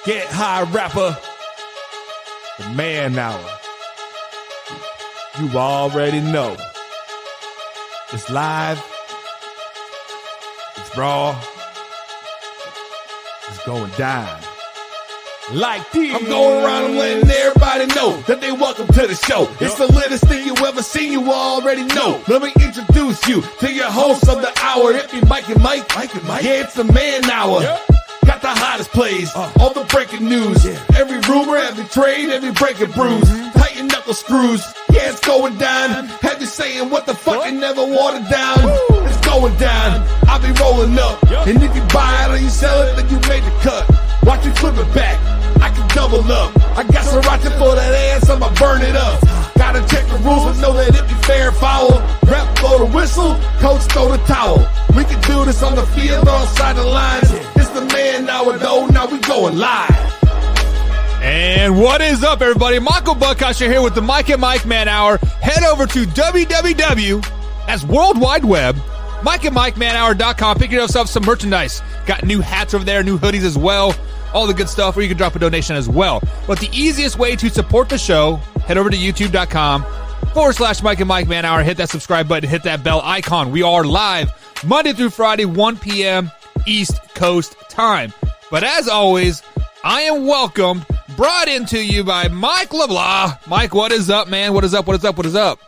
Get high rapper, the man hour. You already know. It's live. It's raw. It's going down. Like this. I'm going around and letting everybody know that they welcome to the show. It's the latest thing you ever seen, you already know. Let me introduce you to your host of the hour. It be Mike and Mike. Yeah, it's the man hour. Got the hottest plays, all the breaking news. Every rumor, every trade, every breaking bruise. Tighten knuckle screws. Yeah, it's going down. Have you saying what the fuck and never watered down? It's going down. I'll be rolling up. And if you buy it or you sell it, then you made the cut. Watch me flip it back. I can double up. I got sriracha for that ass, I'ma burn it up. Gotta check the rules, but know that it be fair and foul. Rep blow the whistle, coach throw the towel. We can do this on the field or outside the lines. It's the man hour though, now we going live. And what is up, everybody? Michael Buckasher here with the Mike and Mike Man Hour. Head over to www, that's World Wide Web, MikeandMikeManHour.com. Pick yourself some merchandise. Got new hats over there, new hoodies as well. All the good stuff, or you can drop a donation as well. But the easiest way to support the show, head over to youtube.com/Mike and Mike Man Hour. Hit that subscribe button, hit that bell icon. We are live Monday through Friday, 1 p.m. East Coast time. But as always, I am welcomed, brought into you by Mike LeBlanc. Mike, what is up, man? What is up? What is up? What is up?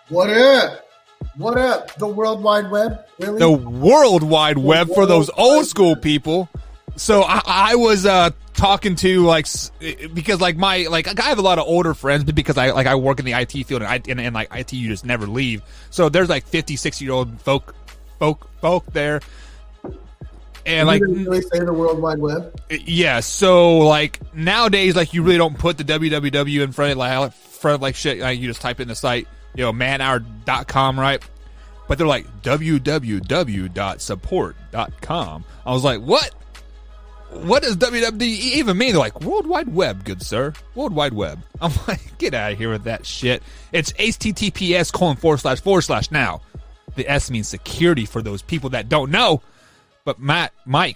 What up? What up? The World Wide Web? Really? The World Wide Web for those old school people. So I was talking to because I have a lot of older friends, but because I work in the IT field and like IT, you just never leave. So there's like 50, 60-year-old folk there. And you didn't really say the World Wide Web? Yeah. So like nowadays, like you really don't put the www in front of shit. Like you just type in the site, manhour.com, right? But they're like www.support.com. I was like, what? What does WWD even mean? They're like, World Wide Web, good sir. World Wide Web. I'm like, get out of here with that shit. It's https:// now. The S means security for those people that don't know. But Matt. I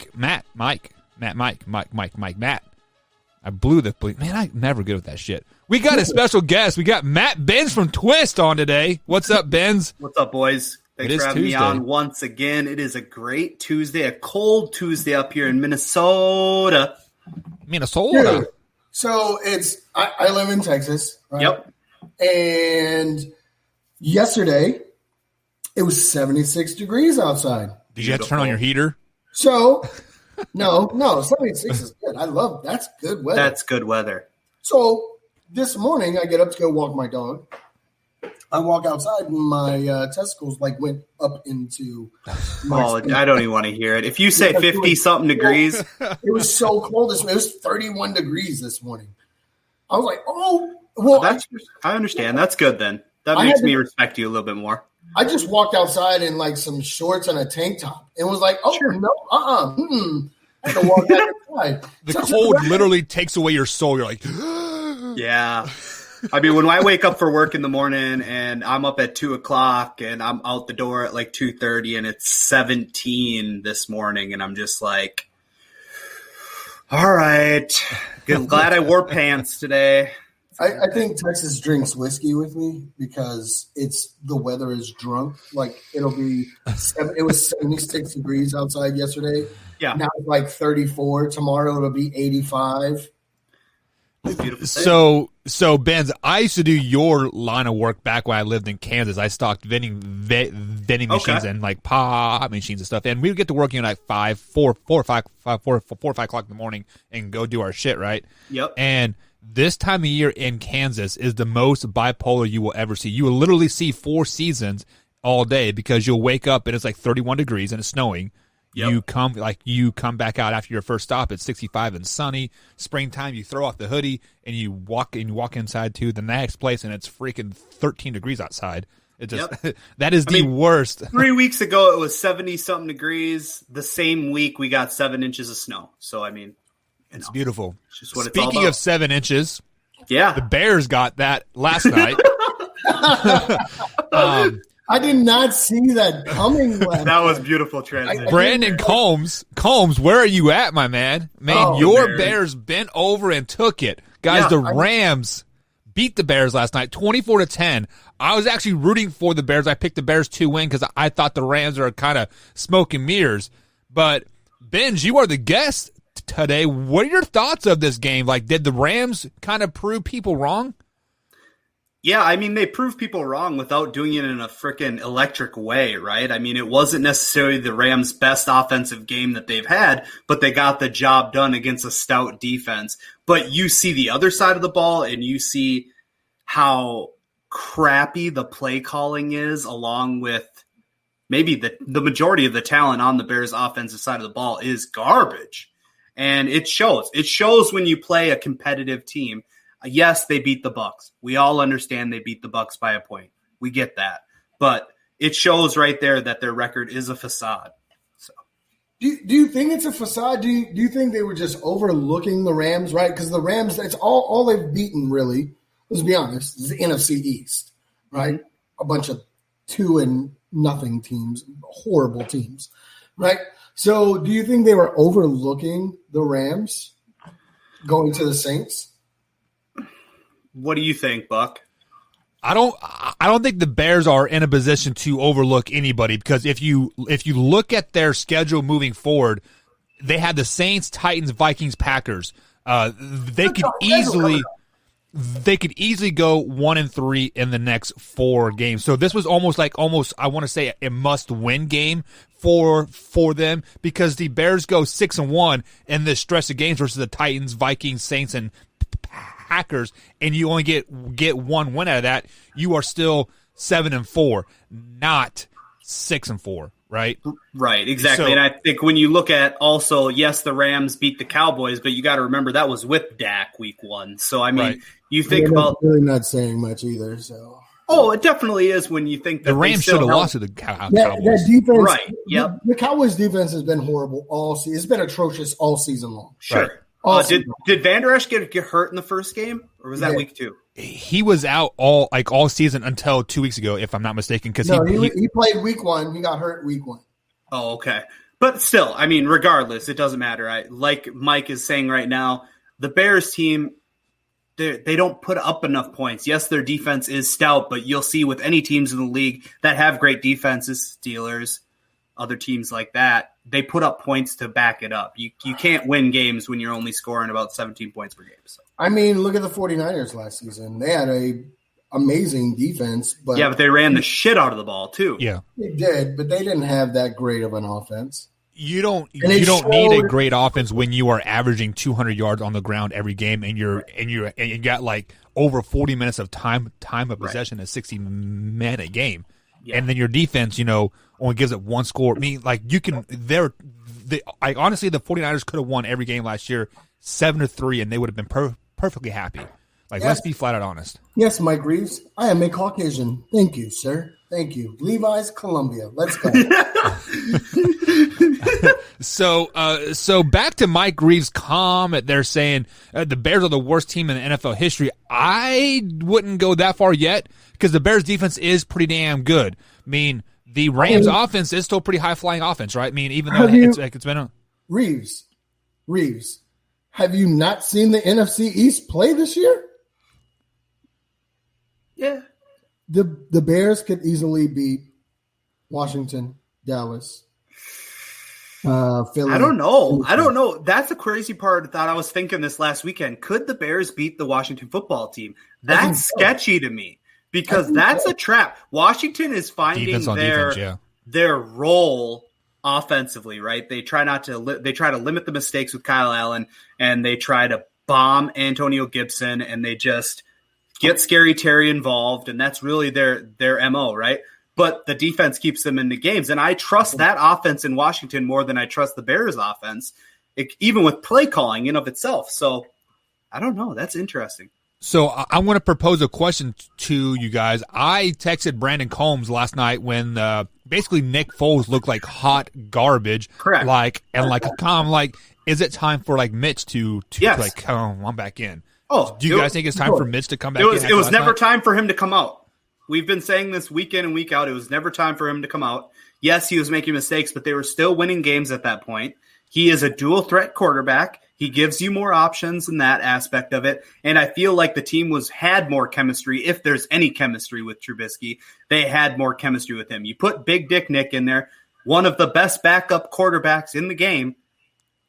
blew the bleep. Man, I'm never good with that shit. We got a special guest. We got Matt Benz from Twist on today. What's up, Benz? What's up, boys? Thanks for having me on once again. It is a great Tuesday, a cold Tuesday up here in Minnesota. Dude, so I live in Texas, right? Yep. And yesterday, it was 76 degrees outside. Did you have to turn on your heater? So, no, 76 is good. That's good weather. That's good weather. So this morning, I get up to go walk my dog. I walk outside and my testicles went up into my skin. I don't even want to hear it. If you say 50-something degrees. It was so cold. It was 31 degrees this morning. I was like, oh. Well, I understand. That's good then. That makes me respect you a little bit more. I just walked outside in some shorts and a tank top and was like, oh, sure. No, I had to walk back inside. The cold literally takes away your soul. You're like, yeah. I mean, when I wake up for work in the morning and I'm up at 2:00 and I'm out the door at 2:30 and it's 17 this morning and I'm just like, all right, glad I wore pants today. I think Texas drinks whiskey with me because the weather is drunk. It was 76 degrees outside yesterday. Yeah. Now it's 34. Tomorrow it'll be 85. So Benz, I used to do your line of work back when I lived in Kansas. I stocked vending machines and pop machines and stuff, and we would get to work at 4 or 5 o'clock in the morning and go do our shit, right? Yep. And this time of year in Kansas is the most bipolar you will ever see. You will literally see 4 seasons all day because you'll wake up and it's 31 degrees and it's snowing. Yep. You come back out after your first stop. It's 65 and sunny. Springtime, you throw off the hoodie and you walk inside to the next place and it's freaking 13 degrees outside. It just that is the worst. 3 weeks ago it was 70-something degrees. The same week we got 7 inches of snow. So it's beautiful. It's just what Speaking it's all about. of 7 inches, yeah, the Bears got that last night. I did not see that coming. That was beautiful transition. Brandon Combs, where are you at, my man? Man, your Bears bent over and took it. Guys, the Rams beat the Bears last night, 24-10. I was actually rooting for the Bears. I picked the Bears to win because I thought the Rams are kind of smoke and mirrors. But, Benj, you are the guest today. What are your thoughts of this game? Like, did the Rams kind of prove people wrong? Yeah, I mean, they proved people wrong without doing it in a freaking electric way, right? I mean, it wasn't necessarily the Rams' best offensive game that they've had, but they got the job done against a stout defense. But you see the other side of the ball, and you see how crappy the play calling is, along with maybe the majority of the talent on the Bears' offensive side of the ball is garbage. And it shows. It shows when you play a competitive team. Yes, they beat the Bucs. We all understand they beat the Bucs by a point. We get that. But it shows right there that their record is a facade. So, do you think it's a facade? Do you think they were just overlooking the Rams, right? Because the Rams, that's all they've beaten, really, let's be honest, is the NFC East, right? A bunch of 2-0 teams, horrible teams, right? So do you think they were overlooking the Rams going to the Saints? What do you think, Buck? I don't think the Bears are in a position to overlook anybody, because if you look at their schedule moving forward, they had the Saints, Titans, Vikings, Packers. They could easily go 1-3 in the next 4 games. So this was almost I want to say a must-win game for them, because the Bears go 6-1 in this stretch of games versus the Titans, Vikings, Saints, and Packers, and you only get 1 win out of that. You are still 7-4, not 6-4, right? Right, exactly. So, and I think when you look at also, yes, the Rams beat the Cowboys, but you got to remember that was with Dak week 1. So I mean, right. You think about really not saying much either. So it definitely is when you think that the Rams should have lost to the Cowboys. That defense, right? Yep. The Cowboys defense has been horrible all season. It's been atrocious all season long. Sure. Right. Did Van Der Esch get hurt in the first game, or was that week 2? He was out all season until 2 weeks ago, if I'm not mistaken. Because he played week 1. He got hurt week 1. Oh, okay. But still, I mean, regardless, it doesn't matter. Like Mike is saying right now, the Bears team, they don't put up enough points. Yes, their defense is stout, but you'll see with any teams in the league that have great defenses, Steelers, other teams like that, they put up points to back it up. You can't win games when you're only scoring about 17 points per game. So. I mean, look at the 49ers last season. They had a amazing defense. But they ran the shit out of the ball too. Yeah. They did, but they didn't have that great of an offense. You don't need a great offense when you are averaging 200 yards on the ground every game, and you got like over 40 minutes of time of possession at 60 minutes a game. Yeah. And then your defense, only gives it 1 score. I mean, like honestly, the 49ers could have won every game last year 7-3, and they would have been perfectly happy. Like, let's be flat out honest. Yes, Mike Reeves, I am a Caucasian. Thank you, sir. Thank you. Levi's, Columbia. Let's go. So back to Mike Reeves' comment. They're saying the Bears are the worst team in the NFL history. I wouldn't go that far yet, because the Bears defense is pretty damn good. I mean, the Rams offense is still pretty high flying offense, right? I mean, even though it's been a Reeves, have you not seen the NFC East play this year? Yeah. The Bears could easily beat Washington, Dallas, Philly. I don't know. That's the crazy part that I was thinking this last weekend. Could the Bears beat the Washington football team? That's sketchy to me, because that's a trap. Washington is finding their role offensively, right? They try to limit the mistakes with Kyle Allen, and they try to bomb Antonio Gibson, and they just get Scary Terry involved, and that's really their MO, right? But the defense keeps them in the games, and I trust that offense in Washington more than I trust the Bears offense, even with play calling in of itself. So I don't know. That's interesting. So I want to propose a question to you guys. I texted Brandon Combs last night when basically Nick Foles looked like hot garbage. Correct. Is it time for Mitch to come on back in? Oh, do you guys think it's time for Mitch to come back in? It was never time for him to come out. We've been saying this week in and week out. It was never time for him to come out. Yes, he was making mistakes, but they were still winning games at that point. He is a dual threat quarterback. He gives you more options in that aspect of it. And I feel like the team had more chemistry. If there's any chemistry with Trubisky, they had more chemistry with him. You put Big Dick Nick in there, one of the best backup quarterbacks in the game,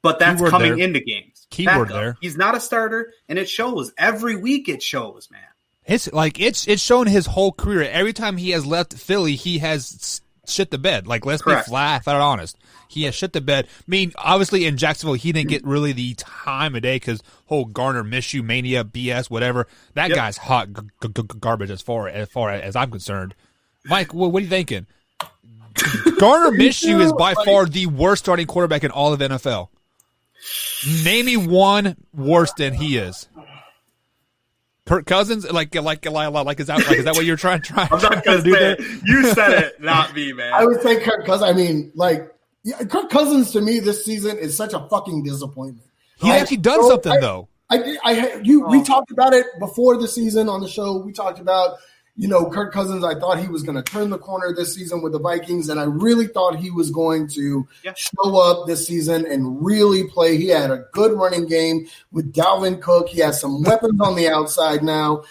but that's Keyword coming there. into games. Keyword Backup. there. He's not a starter, and it shows. Every week it shows, man. It's shown his whole career. Every time he has left Philly, he has shit the bed. Like, let's Correct. be flat honest. He has shit the bed. I mean, obviously in Jacksonville, he didn't get really the time of day because whole Garner Minshew mania, BS, whatever. That guy's hot garbage as far as I'm concerned. Mike, what are you thinking? Garner Minshew is by far the worst starting quarterback in all of NFL. Name me one worse than he is. Kirk Cousins, is that what you're trying I'm not going to do say there? it. You said it, not me, man. I would say Kirk Cousins. I mean, Kirk Cousins to me this season is such a fucking disappointment. He's actually done something though. We talked about it before the season on the show. We talked about, Kirk Cousins. I thought he was going to turn the corner this season with the Vikings, and I really thought he was going to show up this season and really play. He had a good running game with Dalvin Cook. He has some weapons on the outside now.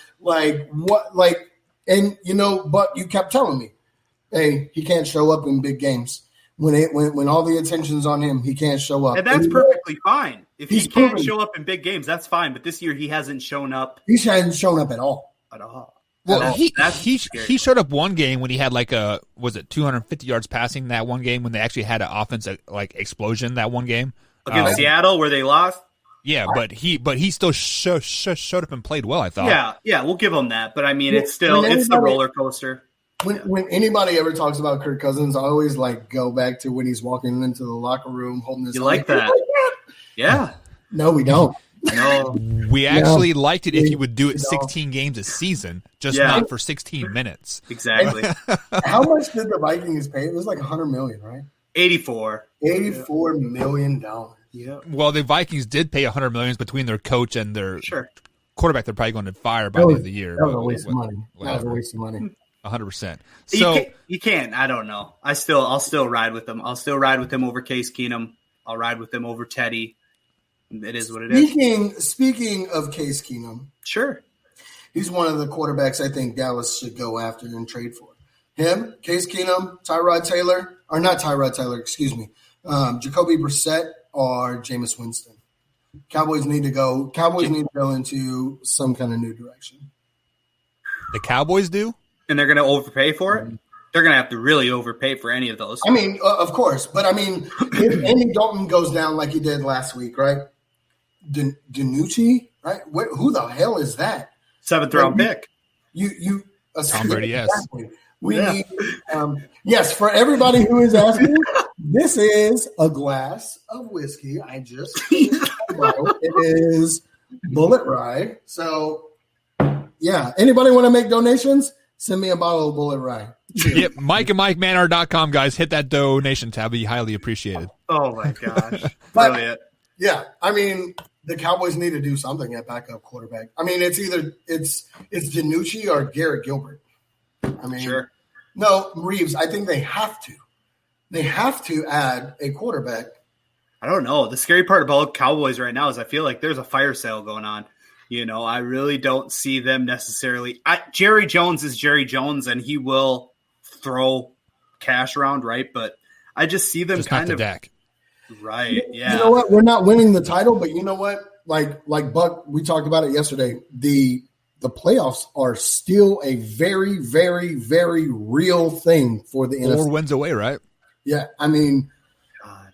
But you kept telling me, hey, he can't show up in big games. When all the attention's on him, he can't show up. And that's perfectly fine. If he can't proven. show up in big games, that's fine. But this year he hasn't shown up He hasn't shown up at all. at all. Well, That's he scary. showed up one game when he had 250 yards passing that one game when they actually had an offense explosion that one game Against Seattle where they lost. Yeah, but he still showed up and played well, I thought. Yeah, we'll give him that. But I mean, it's the anybody- roller coaster. When anybody ever talks about Kirk Cousins, I always go back to when he's walking into the locker room holding his. You like that? Yeah. No, we don't. No. We actually liked it if you would do it No. 16 games a season, just Yeah. not for 16 minutes. Exactly. How much did the Vikings pay? It was like $100 million, right? 84. $84 million. Yeah. Well, the Vikings did pay $100 million between their coach and their Sure. quarterback. They're probably going to fire by the end of the year. That was a but waste of money. That was a whatever. waste of money. 100%. So You can't. I don't know. I'll still ride with them. I'll still ride with them over Case Keenum. I'll ride with them over Teddy. It is what it is. Speaking of Case Keenum, Sure. he's one of the quarterbacks I think Dallas should go after and trade for. Him, Case Keenum, Jacoby Brissett or Jameis Winston. Cowboys need to go into some kind of new direction. the Cowboys do? And they're going to overpay for it? They're going to have to really overpay for any of those. I mean, of course, but I mean, if Andy Dalton goes down like he did last week, right? DiNucci, right? Who the hell is that? 7th round pick. You Tom Brady, yes. Exactly. We need yes, for everybody who is asking, this is a glass of whiskey. I just it is Bullet Rye. So yeah, anybody want to make donations? Send me a bottle of Bullet Rye. Yep, Mike and MikeManor.com, guys. Hit that donation tab. Be highly appreciated. Oh, my gosh. But- Brilliant. Yeah, I mean, the Cowboys need to do something at backup quarterback. I mean, it's either it's DiNucci or Garrett Gilbert. I mean, Sure. No, Reeves. I think they have to. They have to add a quarterback. I don't know. The scary part about Cowboys right now is I feel like there's a fire sale going on. You know, I really don't see them necessarily. Jerry Jones is Jerry Jones, and he will throw cash around, right? But I just see them Just not kind the of Dak. right. Yeah. You know what? We're not winning the title, but you know what? Like Buck, we talked about it yesterday. The playoffs are still a very, very, very real thing for the 4 NFC. wins away, right? Yeah, I mean God.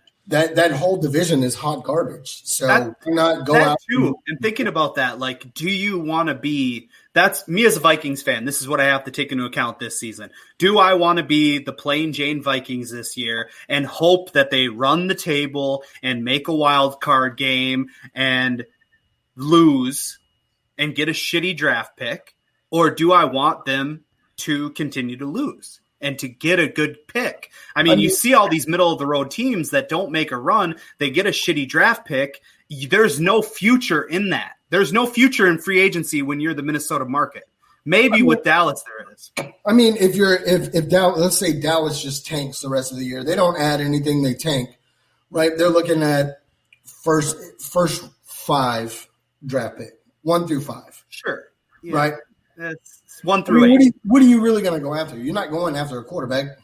that whole division is hot garbage. So That- do not go That out. too. And thinking about that, like, do you want to be? That's me as a Vikings fan. This is what I have to take into account this season. Do I want to be the plain Jane Vikings this year and hope that they run the table and make a wild card game and lose and get a shitty draft pick, or do I want them to continue to lose and to get a good pick? I mean, you see all these middle of the road teams that don't make a run, they get a shitty draft pick. There's no future in that. There's no future in free agency when you're the Minnesota market. Maybe with Dallas there is. I mean, if Dallas, let's say Dallas just tanks the rest of the year, they don't add anything, they tank, right? They're looking at first 5 draft pick, 1 through 5. Sure. Yeah. Right? That's 1 through 8. What are you really going to go after? You're not going after a quarterback.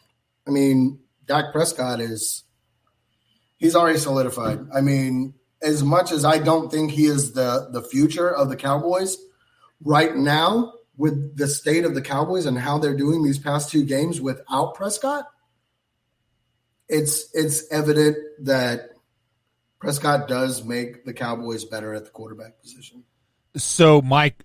I mean, Dak Prescott he's already solidified. I mean, as much as I don't think he is the future of the Cowboys, right now, with the state of the Cowboys and how they're doing these past 2 games without Prescott, it's evident that Prescott does make the Cowboys better at the quarterback position. So Mike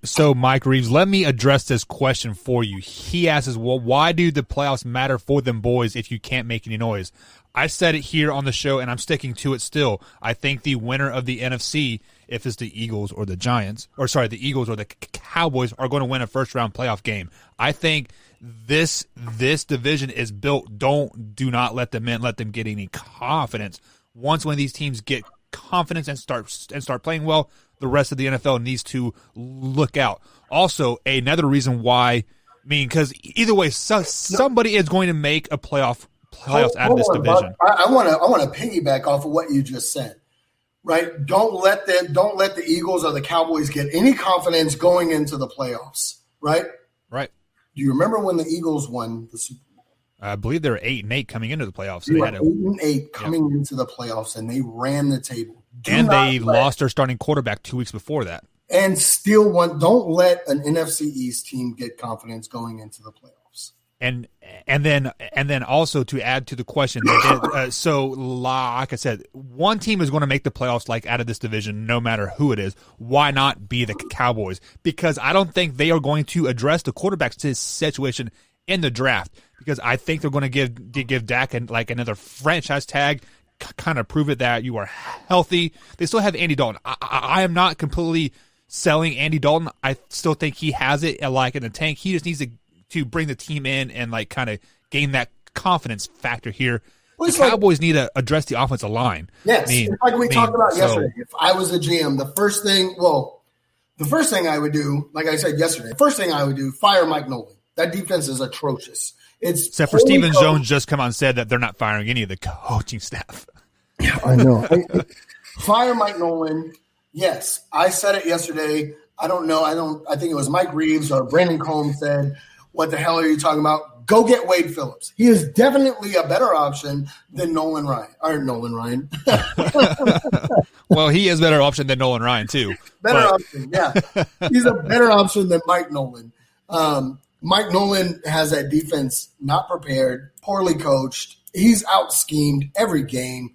Reeves, let me address this question for you. He asks, well, why do the playoffs matter for them boys if you can't make any noise? I said it here on the show, and I'm sticking to it still. I think the winner of the NFC, if it's the Eagles or the Giants, the Eagles or the Cowboys, are going to win a first-round playoff game. I think this division is built. Do not let them in. Let them get any confidence. Once one of these teams get confidence and start playing well, the rest of the NFL needs to look out. Also, another reason why, because either way, somebody is going to make a playoffs out of this division. I want to piggyback off of what you just said. Right? Don't let the Eagles or the Cowboys get any confidence going into the playoffs. Right? Right. Do you remember when the Eagles won the Super Bowl? I believe they were 8-8 coming into the playoffs. They were 8-8 coming into the playoffs, and they ran the table. They lost their starting quarterback 2 weeks before that. And still don't let an NFC East team get confidence going into the playoffs. And then also to add to the question, so like I said, one team is going to make the playoffs out of this division, no matter who it is. Why not be the Cowboys? Because I don't think they are going to address the quarterback situation in the draft. Because I think they're going to give Dak another franchise tag, kind of prove it that you are healthy. They still have Andy Dalton. I am not completely selling Andy Dalton. I still think he has it in the tank. He just needs to bring the team in and kind of gain that confidence factor here. The Cowboys need to address the offensive line. Yes, like we talked about yesterday. If I was a GM, the first thing I would do, like I said yesterday, fire Mike Nolan. That defense is atrocious. Except for Stephen Jones just come out and said that they're not firing any of the coaching staff. Yeah, I know. Fire Mike Nolan. Yes, I said it yesterday. I don't know. I think it was Mike Reeves or Brandon Combs said, "What the hell are you talking about? Go get Wade Phillips. He is definitely a better option than Nolan Ryan." Well, he is a better option than Nolan Ryan too. Option, yeah. He's a better option than Mike Nolan. Mike Nolan has that defense not prepared, poorly coached. He's out schemed every game.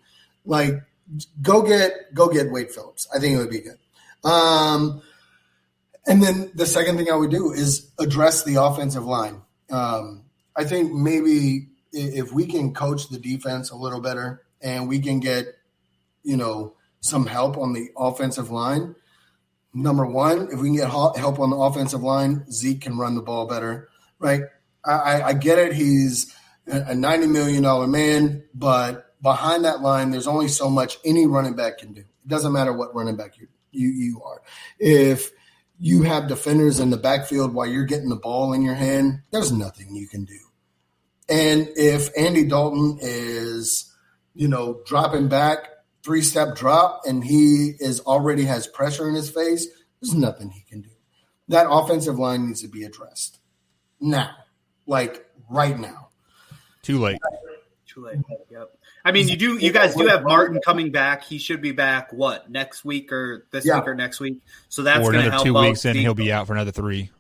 Go get Wade Phillips. I think it would be good. And then the second thing I would do is address the offensive line. I think maybe if we can coach the defense a little better and we can get, some help on the offensive line. Number one, if we can get help on the offensive line, Zeke can run the ball better, right? I get it. He's a $90 million man, but behind that line, there's only so much any running back can do. It doesn't matter what running back you are. If you have defenders in the backfield while you're getting the ball in your hand, there's nothing you can do. And if Andy Dalton is, dropping back, 3-step drop, and he already has pressure in his face, there's nothing he can do. That offensive line needs to be addressed now, right now. Too late. Yep. I mean, you guys do have Martin coming back. He should be back, next week or this week or next week? So that's going to help. 2 weeks in, he'll be out for another 3.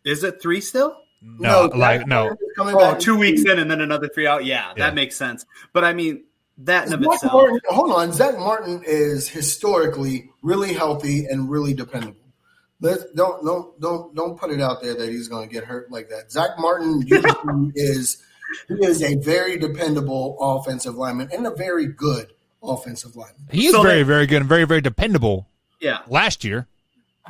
Is it 3 still? No. Oh, 2 weeks in and then another 3 out. Yeah, that makes sense. But I mean, that in of itself. Hold on. Zach Martin is historically really healthy and really dependable. Don't put it out there that he's going to get hurt like that. Zach Martin usually is a very dependable offensive lineman and a very good offensive lineman. He is very, very good and very, very dependable. Yeah. Last year.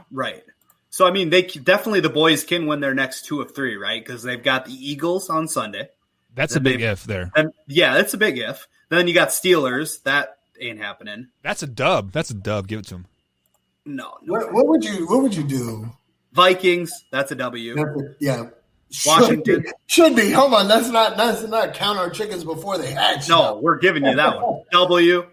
Right. So, I mean, definitely the boys can win their next 2 of 3, right? Because they've got the Eagles on Sunday. That's a big if there. Yeah, that's a big if. Then you got Steelers. That ain't happening. That's a dub. Give it to him. No. What would you do Vikings, that's a W. Yeah. Washington. Should be. Hold on. That's not count our chickens before they hatch. No, we're giving you that one. W.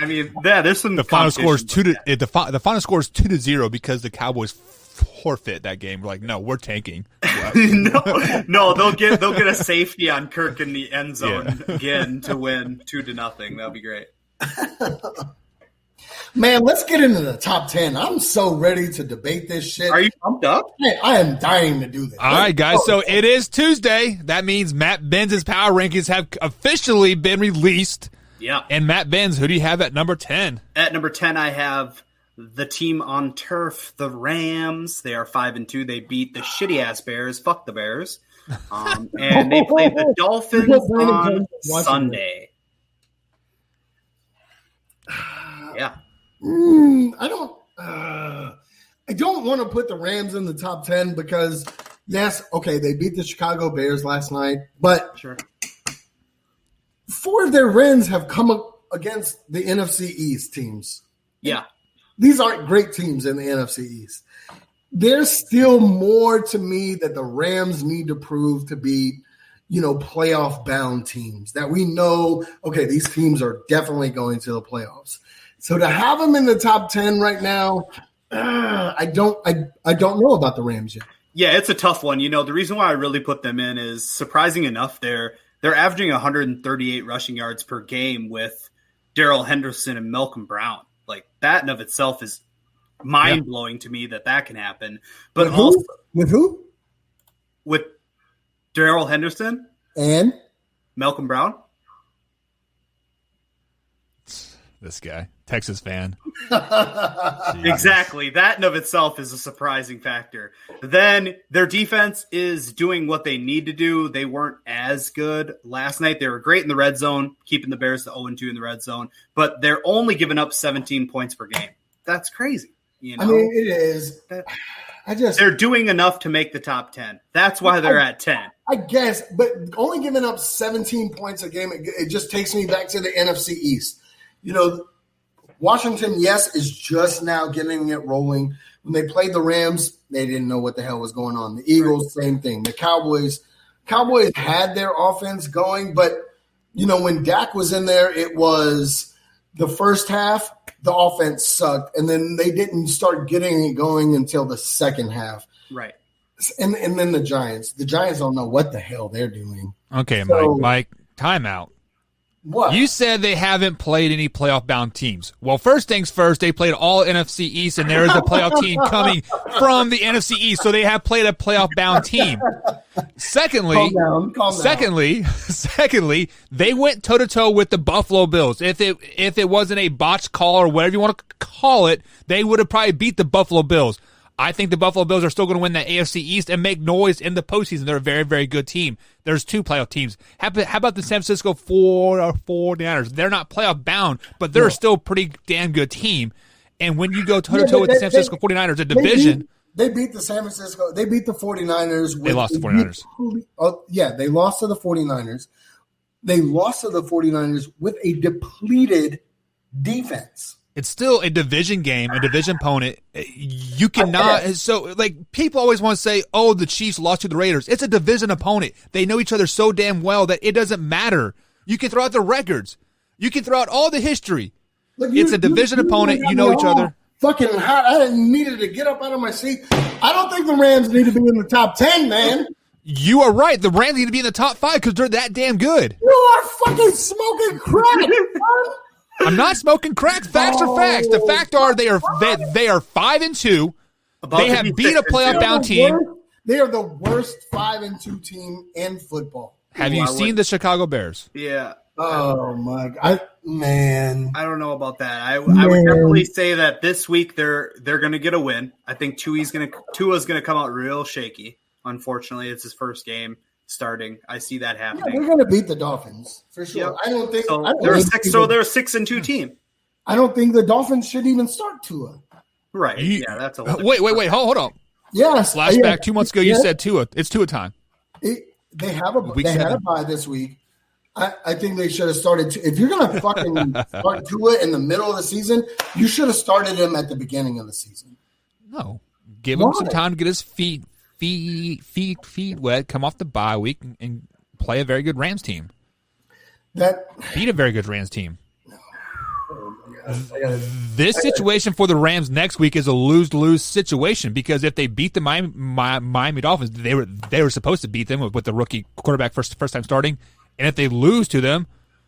I mean, there's some. The final score is 2-0 the final score is 2-0 because the Cowboys forfeit that game. We're like, no, we're tanking. no, they'll get a safety on Kirk in the end zone again to win 2-0. That'll be great. Man, let's get into the top 10. I'm so ready to debate this shit. Are you pumped up? Man, I am dying to do this. All right, guys. So it is Tuesday. That means Matt Benz's power rankings have officially been released. Yeah. And Matt Benz, who do you have at number 10? At number 10, I have the team on turf, the Rams. They are 5-2. They beat the shitty-ass Bears. Fuck the Bears. And they played the Dolphins on Sunday. Yeah. I don't want to put the Rams in the top 10 because, yes, okay, they beat the Chicago Bears last night, but Sure. 4 of their wins have come up against the NFC East teams. Yeah. These aren't great teams in the NFC East. There's still more to me that the Rams need to prove to be, playoff-bound teams that we know, okay, these teams are definitely going to the playoffs. So to have them in the top 10 right now, I don't know about the Rams yet. Yeah, it's a tough one. The reason why I really put them in is, surprising enough, they're averaging 138 rushing yards per game with Darrell Henderson and Malcolm Brown. Like, that in of itself is mind-blowing to me that can happen. But With who? With who? With Darrell Henderson and Malcolm Brown. This guy, Texas fan. Exactly. That in of itself is a surprising factor. Then their defense is doing what they need to do. They weren't as good last night. They were great in the red zone, keeping the Bears to 0-2 in the red zone, but they're only giving up 17 points per game. That's crazy. I mean, it is. They're doing enough to make the top 10. That's why they're at 10. I guess, but only giving up 17 points a game, it just takes me back to the NFC East. Washington, yes, is just now getting it rolling. When they played the Rams, they didn't know what the hell was going on. The Eagles, same thing. The Cowboys had their offense going, but, when Dak was in there, it was the first half, the offense sucked, and then they didn't start getting it going until the second half. Right. And then the Giants. The Giants don't know what the hell they're doing. Okay, So- Mike, timeout. What? You said they haven't played any playoff-bound teams. Well, first things first, they played all NFC East, and there is a playoff team coming from the NFC East, so they have played a playoff-bound team. Secondly, Calm down. Secondly, they went toe-to-toe with the Buffalo Bills. If it wasn't a botched call or whatever you want to call it, they would have probably beat the Buffalo Bills. I think the Buffalo Bills are still going to win the AFC East and make noise in the postseason. They're a very, very good team. There's 2 playoff teams. How about the San Francisco 49ers? They're not playoff bound, but they're still a pretty damn good team. And when you go toe-to-toe with the San Francisco 49ers, a division. They beat the San Francisco. They beat the 49ers. They lost to the 49ers. They lost to the 49ers. They lost to the 49ers with a depleted defense. It's still a division game, a division opponent. You cannot. So, people always want to say, oh, the Chiefs lost to the Raiders. It's a division opponent. They know each other so damn well that it doesn't matter. You can throw out the records. You can throw out all the history. It's a division opponent. You know each other. Fucking hot. I needed to get up out of my seat. I don't think the Rams need to be in the top 10, man. You are right. The Rams need to be in the top 5 because they're that damn good. You are fucking smoking crack, son. I'm not smoking crack. Facts are facts. The fact are they are 5-2. They have beat a playoff-bound team. They are the worst 5-2 team in football. Have you seen the Chicago Bears? Yeah. Oh my God, man! I don't know about that. I would definitely say that this week they're going to get a win. I think Tua's going to come out real shaky. Unfortunately, it's his first game starting. I see that happening. Yeah, they're going to beat the Dolphins for sure. Yep. I don't think so. They're a 6-2 team. I don't think the Dolphins should even start Tua. Right? Yeah, that's a wait. Hold on. Yes. Flashback 2 months ago. You said Tua. It's Tua time. They had a bye this week. I think they should have started. If you're going to fucking start Tua in the middle of the season, you should have started him at the beginning of the season. No, give him some time to get his feet wet, come off the bye week, and play a very good Rams team. Beat a very good Rams team. This situation for the Rams next week is a lose-lose situation because if they beat the Miami Dolphins, they were supposed to beat them with the rookie quarterback first time starting, and if they lose to them,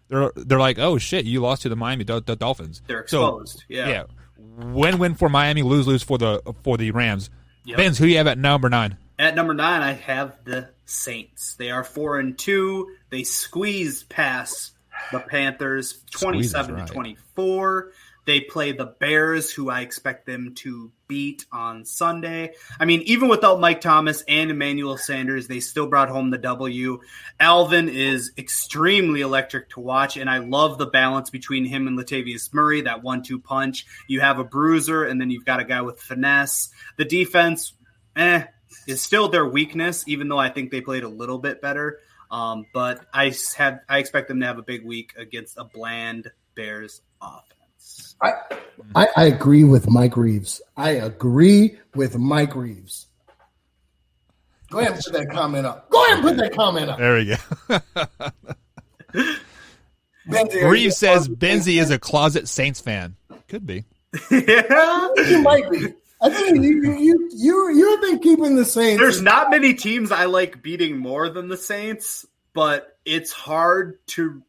they're like, oh shit, you lost to the Miami Dolphins. They're exposed. So, yeah. Win for Miami, lose for the Rams. Yep. Benz, who do you have at number 9? At number 9, I have the Saints. They are 4-2. They squeezed past the Panthers 27-24. They play the Bears, who I expect them to beat on Sunday. I mean, even without Mike Thomas and Emmanuel Sanders, they still brought home the W. Alvin is extremely electric to watch, and I love the balance between him and Latavius Murray, that 1-2 punch. You have a bruiser, and then you've got a guy with finesse. The defense, is still their weakness, even though I think they played a little bit better. But I expect them to have a big week against a bland Bears offense. I agree with Mike Reeves. Go ahead and put that comment up. There we go. Reeves says Benzie is a closet Saints fan. Could be. Yeah, he might be. I think you've been keeping the Saints. There's not many teams I like beating more than the Saints, but it's hard to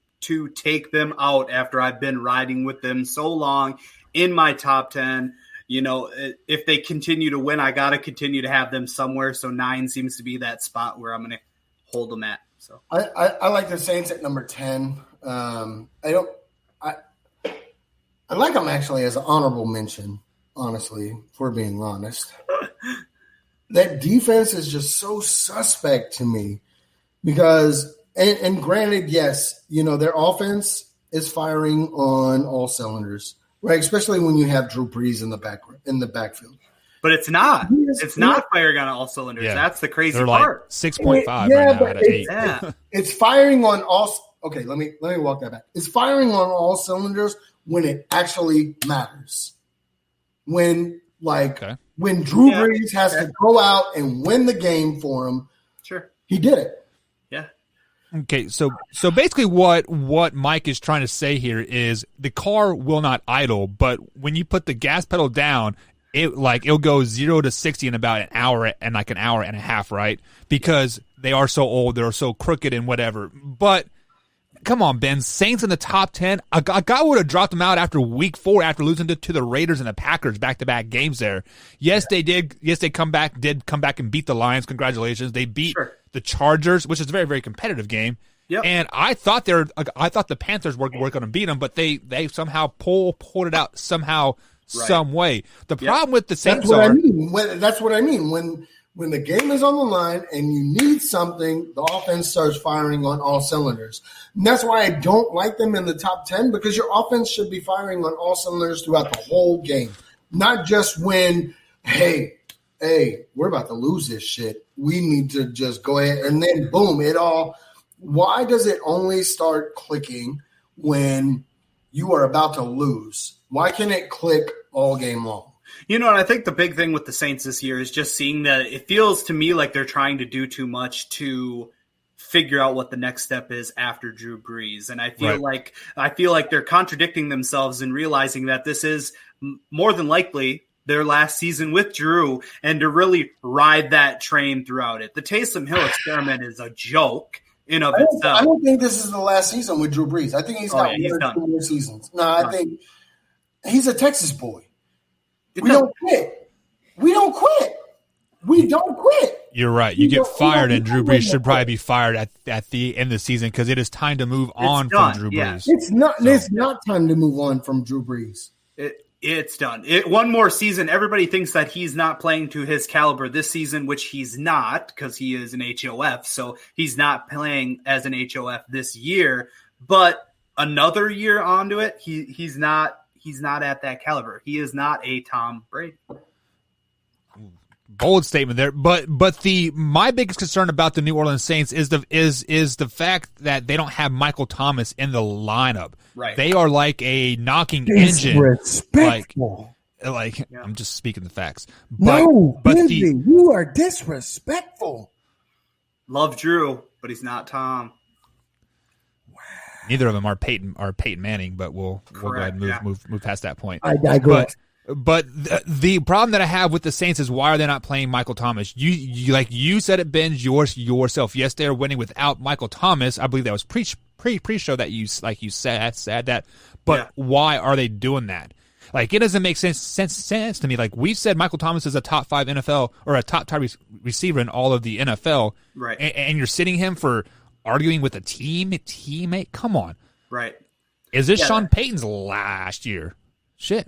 take them out after I've been riding with them so long in my top 10. You know, if they continue to win, I got to continue to have them somewhere. So 9 seems to be that spot where I'm going to hold them at. So I like the Saints at number 10. I like them actually as an honorable mention. Honestly, if we're being honest, that defense is just so suspect to me because, and granted, yes, you know, their offense is firing on all cylinders, right? Especially when you have Drew Brees in the backfield. But it's not. It's not firing on all cylinders. Yeah. That's the crazy part. 6.5 right now out of 8. It's firing on all. Okay, let me walk that back. It's firing on all cylinders when it actually matters. When Drew Brees has to go out and win the game for him, sure, he did it. Yeah. Okay, so basically what Mike is trying to say here is the car will not idle, but when you put the gas pedal down, it'll go 0 to 60 in about an hour and like an hour and a half, right? Because they are so old, they're so crooked and whatever. But come on, Ben. Saints in the top 10. A guy would have dropped them out after week 4 after losing to the Raiders and the Packers back-to-back games there. Yes, they did. Yes, they come back and beat the Lions. Congratulations. They beat the Chargers, which is a very, very competitive game. Yep. And I thought the Panthers were going to beat them, but they somehow pulled it out somehow, some way. The problem with the Saints that's what I mean. When the game is on the line and you need something, the offense starts firing on all cylinders. And that's why I don't like them in the top 10 because your offense should be firing on all cylinders throughout the whole game. Not just when, hey, we're about to lose this shit. We need to just go ahead and then boom, why does it only start clicking when you are about to lose? Why can't it click all game long? You know, and I think the big thing with the Saints this year is just seeing that it feels to me like they're trying to do too much to figure out what the next step is after Drew Brees. And I feel like they're contradicting themselves and realizing that this is more than likely their last season with Drew and to really ride that train throughout it. The Taysom Hill experiment is a joke in of itself. I don't think this is the last season with Drew Brees. I think he's got 1 or 2 more seasons. No, I think he's a Texas boy. We don't quit. You're right. You get fired, and Drew Brees should probably be fired at the end of the season because it is time to move on from Drew Brees. It's not time to move on from Drew Brees. It's done. One more season. Everybody thinks that he's not playing to his caliber this season, which he's not because he is an HOF. So he's not playing as an HOF this year. But another year onto it, he's not at that caliber. He is not a Tom Brady. Bold statement there, but my biggest concern about the New Orleans Saints is the fact that they don't have Michael Thomas in the lineup. Right. They are like a knocking engine. Disrespectful. Like I'm just speaking the facts. But the you are disrespectful. Love Drew, but he's not Tom. neither of them are Peyton Manning, but we'll go ahead and move past that point. I digress. But the problem that I have with the Saints is why are they not playing Michael Thomas? You like you said it, Ben, yourself. Yes, they're winning without Michael Thomas. I believe that was pre-show that you said that. But why are they doing that? Like, it doesn't make sense to me. Like, we've said Michael Thomas is a top 5 NFL or a top receiver in all of the NFL. Right. And you're sitting him for arguing with a teammate? Come on. Right. Is this Sean Payton's last year? Shit.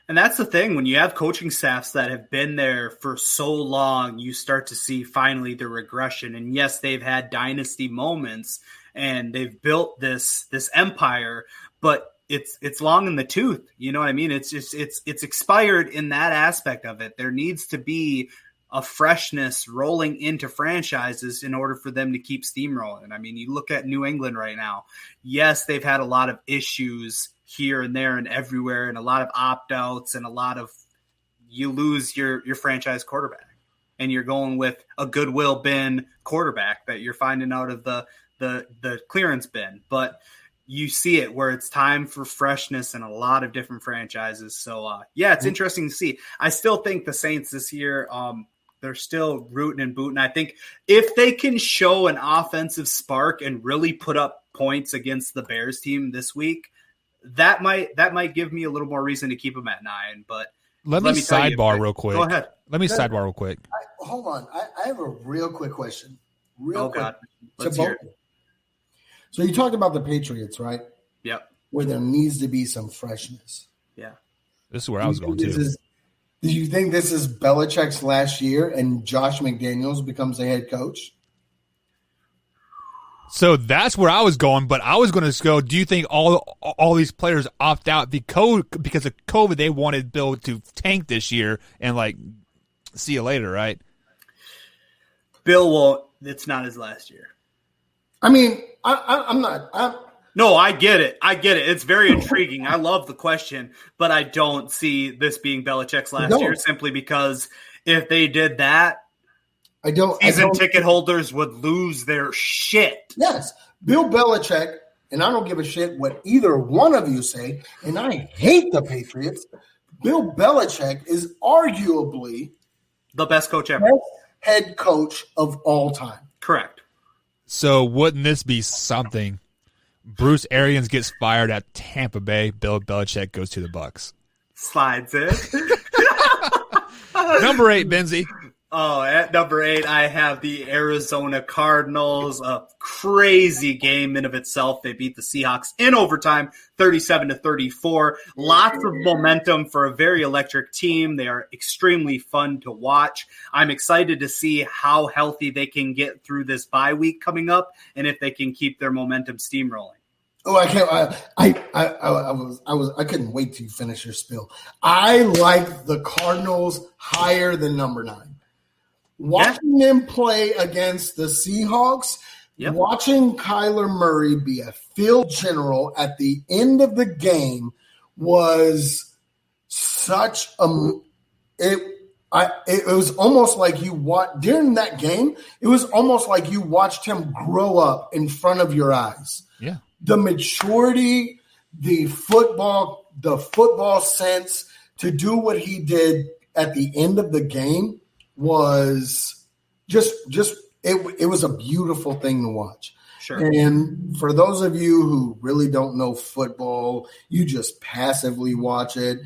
And that's the thing. When you have coaching staffs that have been there for so long, you start to see finally the regression. And yes, they've had dynasty moments and they've built this empire, but it's long in the tooth. You know what I mean? It's expired in that aspect of it. There needs to be a freshness rolling into franchises in order for them to keep steamrolling. I mean, you look at New England right now. Yes, they've had a lot of issues here and there and everywhere, and a lot of opt-outs and a lot of you lose your franchise quarterback, and you're going with a goodwill bin quarterback that you're finding out of the clearance bin. But you see it where it's time for freshness in a lot of different franchises. So it's interesting to see. I still think the Saints this year, they're still rooting and booting. I think if they can show an offensive spark and really put up points against the Bears team this week, that might give me a little more reason to keep them at 9. But let me sidebar real quick. Go ahead. Let me sidebar real quick. Hold on. I have a real quick question. God. Let's hear it. So you talked about the Patriots, right? Yep. Where there needs to be some freshness. Yeah. This is where I was going to. Do you think this is Belichick's last year and Josh McDaniels becomes the head coach? So that's where I was going, but I was going to go, do you think all these players opt out because of COVID? They wanted Bill to tank this year and, like, see you later, right? Bill won't. It's not his last year. I mean, I'm not. No, I get it. It's very intriguing. I love the question, but I don't see this being Belichick's last year simply because if they did that, season ticket holders would lose their shit. Yes. Bill Belichick, and I don't give a shit what either one of you say, and I hate the Patriots. Bill Belichick is arguably the best coach ever. Best head coach of all time. Correct. So wouldn't this be something? Bruce Arians gets fired at Tampa Bay. Bill Belichick goes to the Bucs. Slides in. Number 8, Benzie. Oh, at number 8, I have the Arizona Cardinals. A crazy game in of itself. They beat the Seahawks in overtime, 37-34. Lots of momentum for a very electric team. They are extremely fun to watch. I'm excited to see how healthy they can get through this bye week coming up, and if they can keep their momentum steamrolling. Oh, I can't. I couldn't wait till you finish your spill. I like the Cardinals higher than number 9. Watching them play against the Seahawks, watching Kyler Murray be a field general at the end of the game was such it was almost like during that game, it was almost like you watched him grow up in front of your eyes. Yeah. The maturity, the football sense to do what he did at the end of the game was just it was a beautiful thing to watch. Sure. And for those of you who really don't know football, you just passively watch it.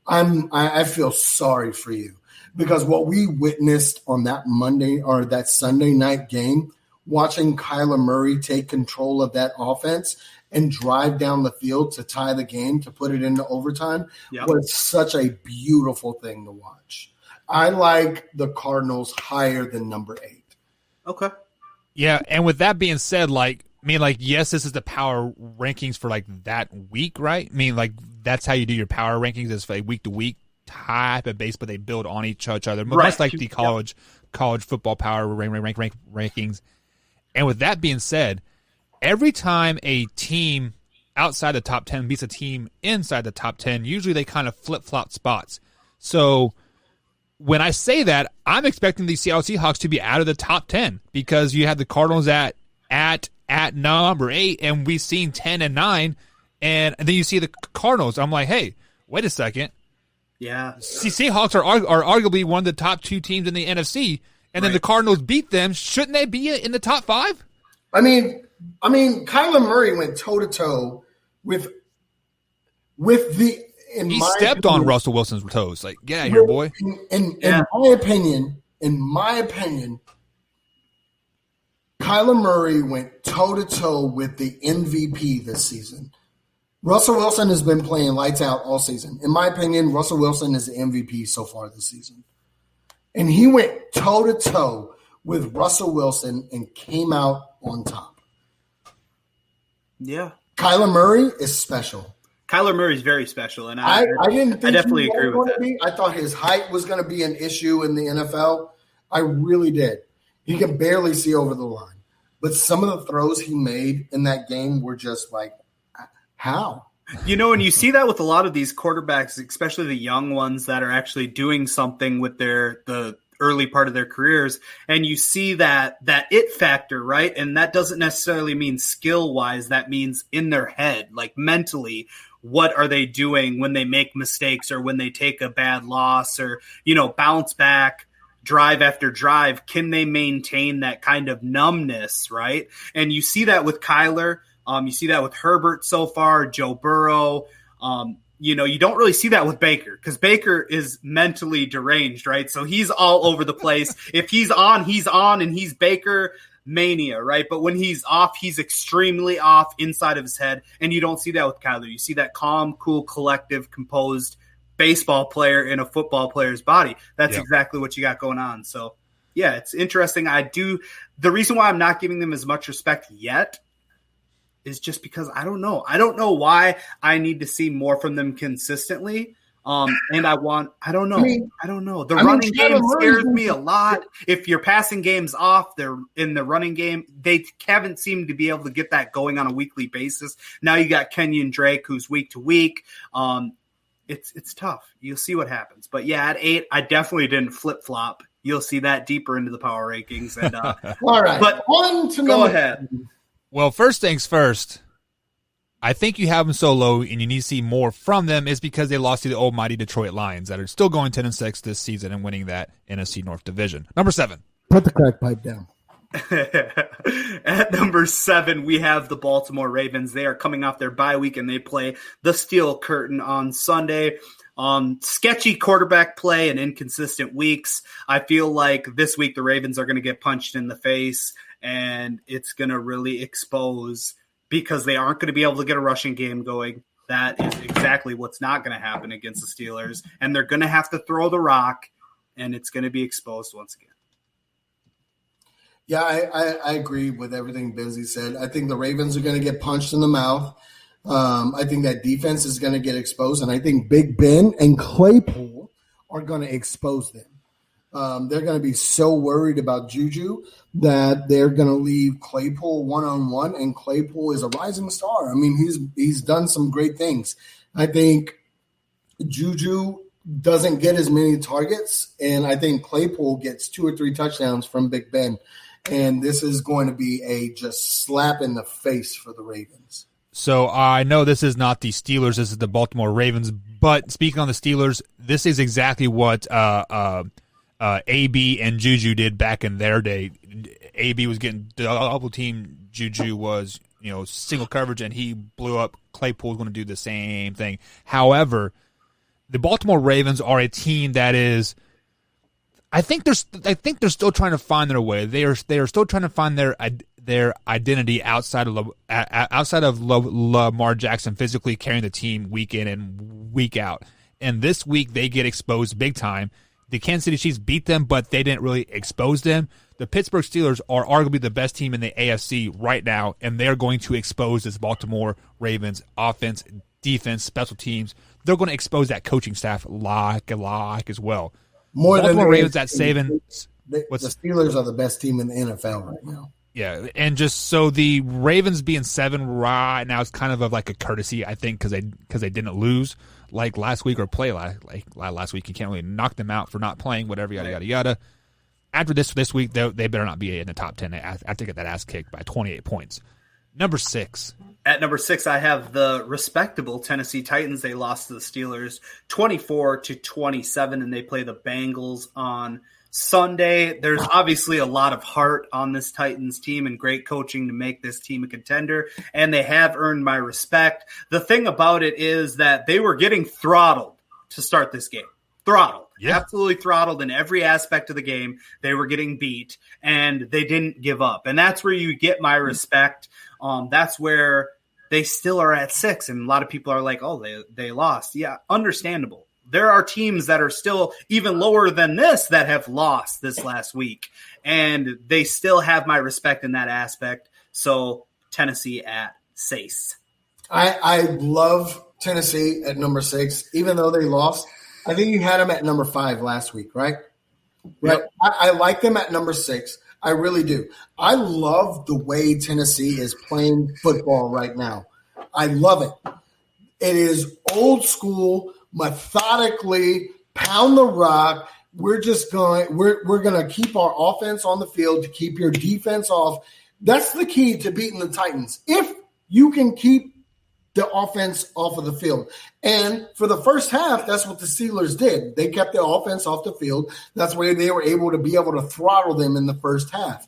I feel sorry for you because what we witnessed on that Monday or that Sunday night game, watching Kyler Murray take control of that offense and drive down the field to tie the game, to put it into overtime, was such a beautiful thing to watch. I like the Cardinals higher than number 8. Okay. Yeah, and with that being said, yes, this is the power rankings for, like, that week, right? I mean, like, that's how you do your power rankings is like week to week type of base, but they build on each other, much Right. like the college football power rankings. And with that being said, every time a team outside the top 10 beats a team inside the top 10, usually they kind of flip-flop spots. So when I say that, I'm expecting the Seattle Seahawks to be out of the top 10 because you have the Cardinals at number 8, and we've seen 10 and 9, and then you see the Cardinals. I'm like, hey, wait a second. Yeah. Seahawks are arguably one of the top 2 teams in the NFC, and then the Cardinals beat them. Shouldn't they be in the top 5? I mean, Kyler Murray went toe to toe with the. He stepped on Russell Wilson's toes. Like, get out of here, boy. In my opinion, Kyler Murray went toe to toe with the MVP this season. Russell Wilson has been playing lights out all season. In my opinion, Russell Wilson is the MVP so far this season. And he went toe to toe with Russell Wilson and came out on top. Yeah. Kyler Murray is special. Kyler Murray is very special, and I didn't think I definitely he was agree with going to be. I thought his height was going to be an issue in the NFL. I really did. He could barely see over the line. But some of the throws he made in that game were just like, how? You know, and you see that with a lot of these quarterbacks, especially the young ones that are actually doing something with the early part of their careers, and you see that it factor, right? And that doesn't necessarily mean skill-wise. That means in their head, like mentally, what are they doing when they make mistakes or when they take a bad loss or, bounce back drive after drive? Can they maintain that kind of numbness, right? And you see that with Kyler. You see that with Herbert so far, Joe Burrow. You don't really see that with Baker because Baker is mentally deranged, right? So he's all over the place. If he's on, and he's Baker mania, right? But when he's off, he's extremely off inside of his head. And you don't see that with Kyler. You see that calm, cool, collective, composed baseball player in a football player's body. That's exactly what you got going on. So, yeah, it's interesting. The reason why I'm not giving them as much respect yet is just because I don't know. I don't know why I need to see more from them consistently. And I don't know. I don't know. The running game scares me a lot. If your passing game's off, they're in the running game. They haven't seemed to be able to get that going on a weekly basis. Now you got Kenyon Drake, who's week to week. It's tough. You'll see what happens. But yeah, at 8, I definitely didn't flip flop. You'll see that deeper into the power rankings. And all right, but go ahead. Well, first things first, I think you have them so low and you need to see more from them is because they lost to the old mighty Detroit Lions that are still going 10-6 this season and winning that NFC North division. Number 7. Put the crack pipe down. At number 7, we have the Baltimore Ravens. They are coming off their bye week and they play the Steel Curtain on Sunday. Sketchy quarterback play and inconsistent weeks. I feel like this week the Ravens are going to get punched in the face and it's going to really expose because they aren't going to be able to get a rushing game going. That is exactly what's not going to happen against the Steelers. And they're going to have to throw the rock and it's going to be exposed once again. Yeah, I agree with everything Benzie said. I think the Ravens are going to get punched in the mouth. I think that defense is going to get exposed, and I think Big Ben and Claypool are going to expose them. They're going to be so worried about Juju that they're going to leave Claypool one-on-one, and Claypool is a rising star. I mean, he's done some great things. I think Juju doesn't get as many targets, and I think Claypool gets 2 or 3 touchdowns from Big Ben, and this is going to be a just slap in the face for the Ravens. So I know this is not the Steelers, this is the Baltimore Ravens, but speaking on the Steelers, this is exactly what AB and Juju did back in their day. AB was getting double team, Juju was, single coverage, and he blew up. Claypool was going to do the same thing. However, the Baltimore Ravens are a team that is, I think they're still trying to find their way. They are still trying to find their identity outside of Lamar Jackson physically carrying the team week in and week out. And this week they get exposed big time. The Kansas City Chiefs beat them, but they didn't really expose them. The Pittsburgh Steelers are arguably the best team in the AFC right now, and they're going to expose this Baltimore Ravens offense, defense, special teams. they're going to expose that coaching staff like as well. More than Baltimore the Ravens at 7. The Steelers are the best team in the NFL right now. Yeah, and just so the Ravens being 7 right now is kind of like a courtesy, I think, because they didn't lose like last week or play like last week. You can't really knock them out for not playing, whatever, yada yada yada. After this week, they better not be in the top 10. They have to get that ass kicked by 28 points. Number 6. At number 6, I have the respectable Tennessee Titans. They lost to the Steelers 24-27, and they play the Bengals on Sunday. There's obviously a lot of heart on this Titans team and great coaching to make this team a contender, and they have earned my respect. The thing about it is that they were getting throttled to start this game. Throttled. Yeah. Absolutely throttled in every aspect of the game. They were getting beat, and they didn't give up. And that's where you get my respect. That's where they still are at 6, and a lot of people are like, oh, they lost. Yeah, understandable. There are teams that are still even lower than this that have lost this last week, and they still have my respect in that aspect. So Tennessee at 6. I love Tennessee at number 6, even though they lost. I think you had them at number 5 last week, right? Right. Yep. I like them at number 6. I really do. I love the way Tennessee is playing football right now. I love it. It is old school, methodically, pound the rock. We're going to keep our offense on the field to keep your defense off. That's the key to beating the Titans. If you can keep the offense off of the field. And for the first half, that's what the Steelers did. They kept their offense off the field. That's where they were able to throttle them in the first half.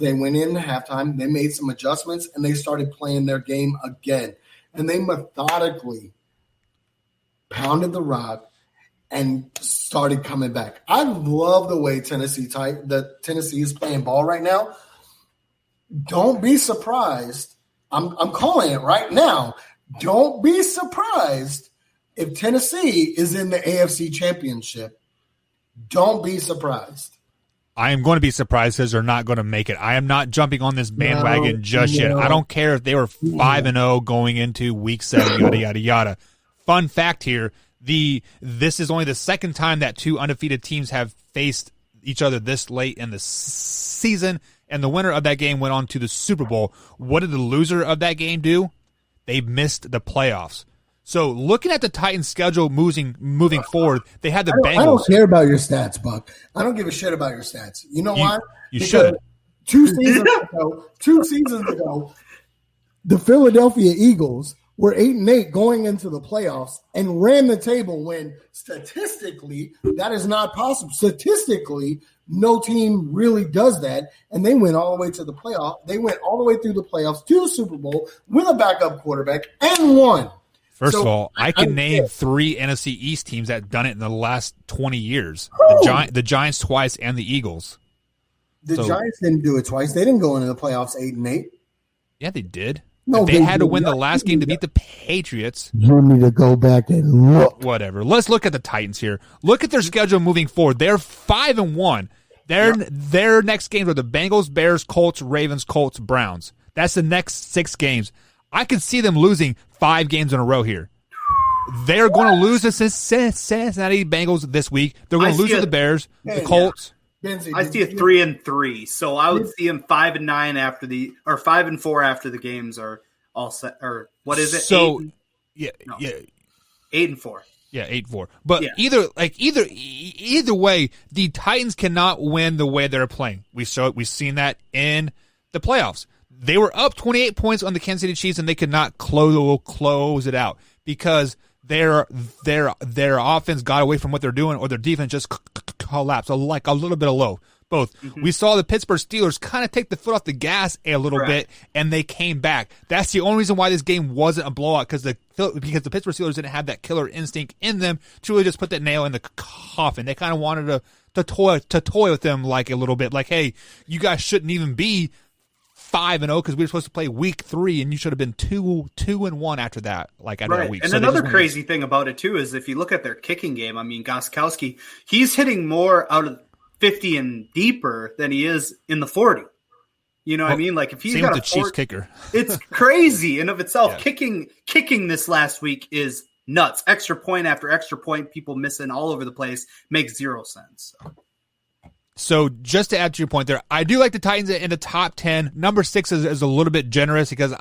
They went in halftime, they made some adjustments, and they started playing their game again. And they methodically pounded the rock and started coming back. I love the way Tennessee is playing ball right now. Don't be surprised. I'm calling it right now. Don't be surprised if Tennessee is in the AFC Championship. Don't be surprised. I am going to be surprised because they're not going to make it. I am not jumping on this bandwagon yet. I don't care if they were 5-0 going into week 7, yada, yada, yada. Fun fact here, this is only the second time that 2 undefeated teams have faced each other this late in the season, and the winner of that game went on to the Super Bowl. What did the loser of that game do? They missed the playoffs. So looking at the Titans' schedule moving forward, they had the Bengals. I don't care about your stats, Buck. I don't give a shit about your stats. You know why? You should. 2 seasons ago, the Philadelphia Eagles were 8-8 going into the playoffs and ran the table when statistically that is not possible. Statistically, no team really does that, and they went all the way to the playoff. They went all the way through the playoffs to the Super Bowl with a backup quarterback and won. First of all, I can name 3 NFC East teams that have done it in the last 20 years. The Giants twice and the Eagles. The Giants didn't do it twice. They didn't go into the playoffs 8-8. Yeah, they did. No, they had to win the last game to beat the Patriots. You need to go back and look. Whatever. Let's look at the Titans here. Look at their schedule moving forward. They're 5-1. Their next games are the Bengals, Bears, Colts, Ravens, Colts, Browns. That's the next 6 games. I could see them losing 5 games in a row here. They're going to lose the Cincinnati Bengals this week. They're going to lose to the Bears, the Colts. I see a 3-3, so I would see him 5-9 after 5-4 after the games are all set. Or what is it? So 8-4. Yeah, 8-4. But either way, the Titans cannot win the way they're playing. We've seen that in the playoffs. They were up 28 points on the Kansas City Chiefs, and they could not close it out because their offense got away from what they're doing, or their defense just collapsed, like a little bit of low. Both. Mm-hmm. We saw the Pittsburgh Steelers kind of take the foot off the gas a little bit, and they came back. That's the only reason why this game wasn't a blowout, because the Pittsburgh Steelers didn't have that killer instinct in them to really just put that nail in the coffin. They kind of wanted to toy with them like a little bit, like, hey, you guys shouldn't even be 5-0 because we were supposed to play week 3, and you should have been 2-1 after that, after that week. And so another crazy thing about it too is if you look at their kicking game, I mean, Gostkowski, he's hitting more out of 50 and deeper than he is in the 40. You know what I mean? Like if he's got the Chiefs kicker, it's crazy in of itself. Yeah. Kicking this last week is nuts. Extra point after extra point, people missing all over the place, makes zero sense. So just to add to your point there, I do like the Titans in the top 10. Number 6 is a little bit generous because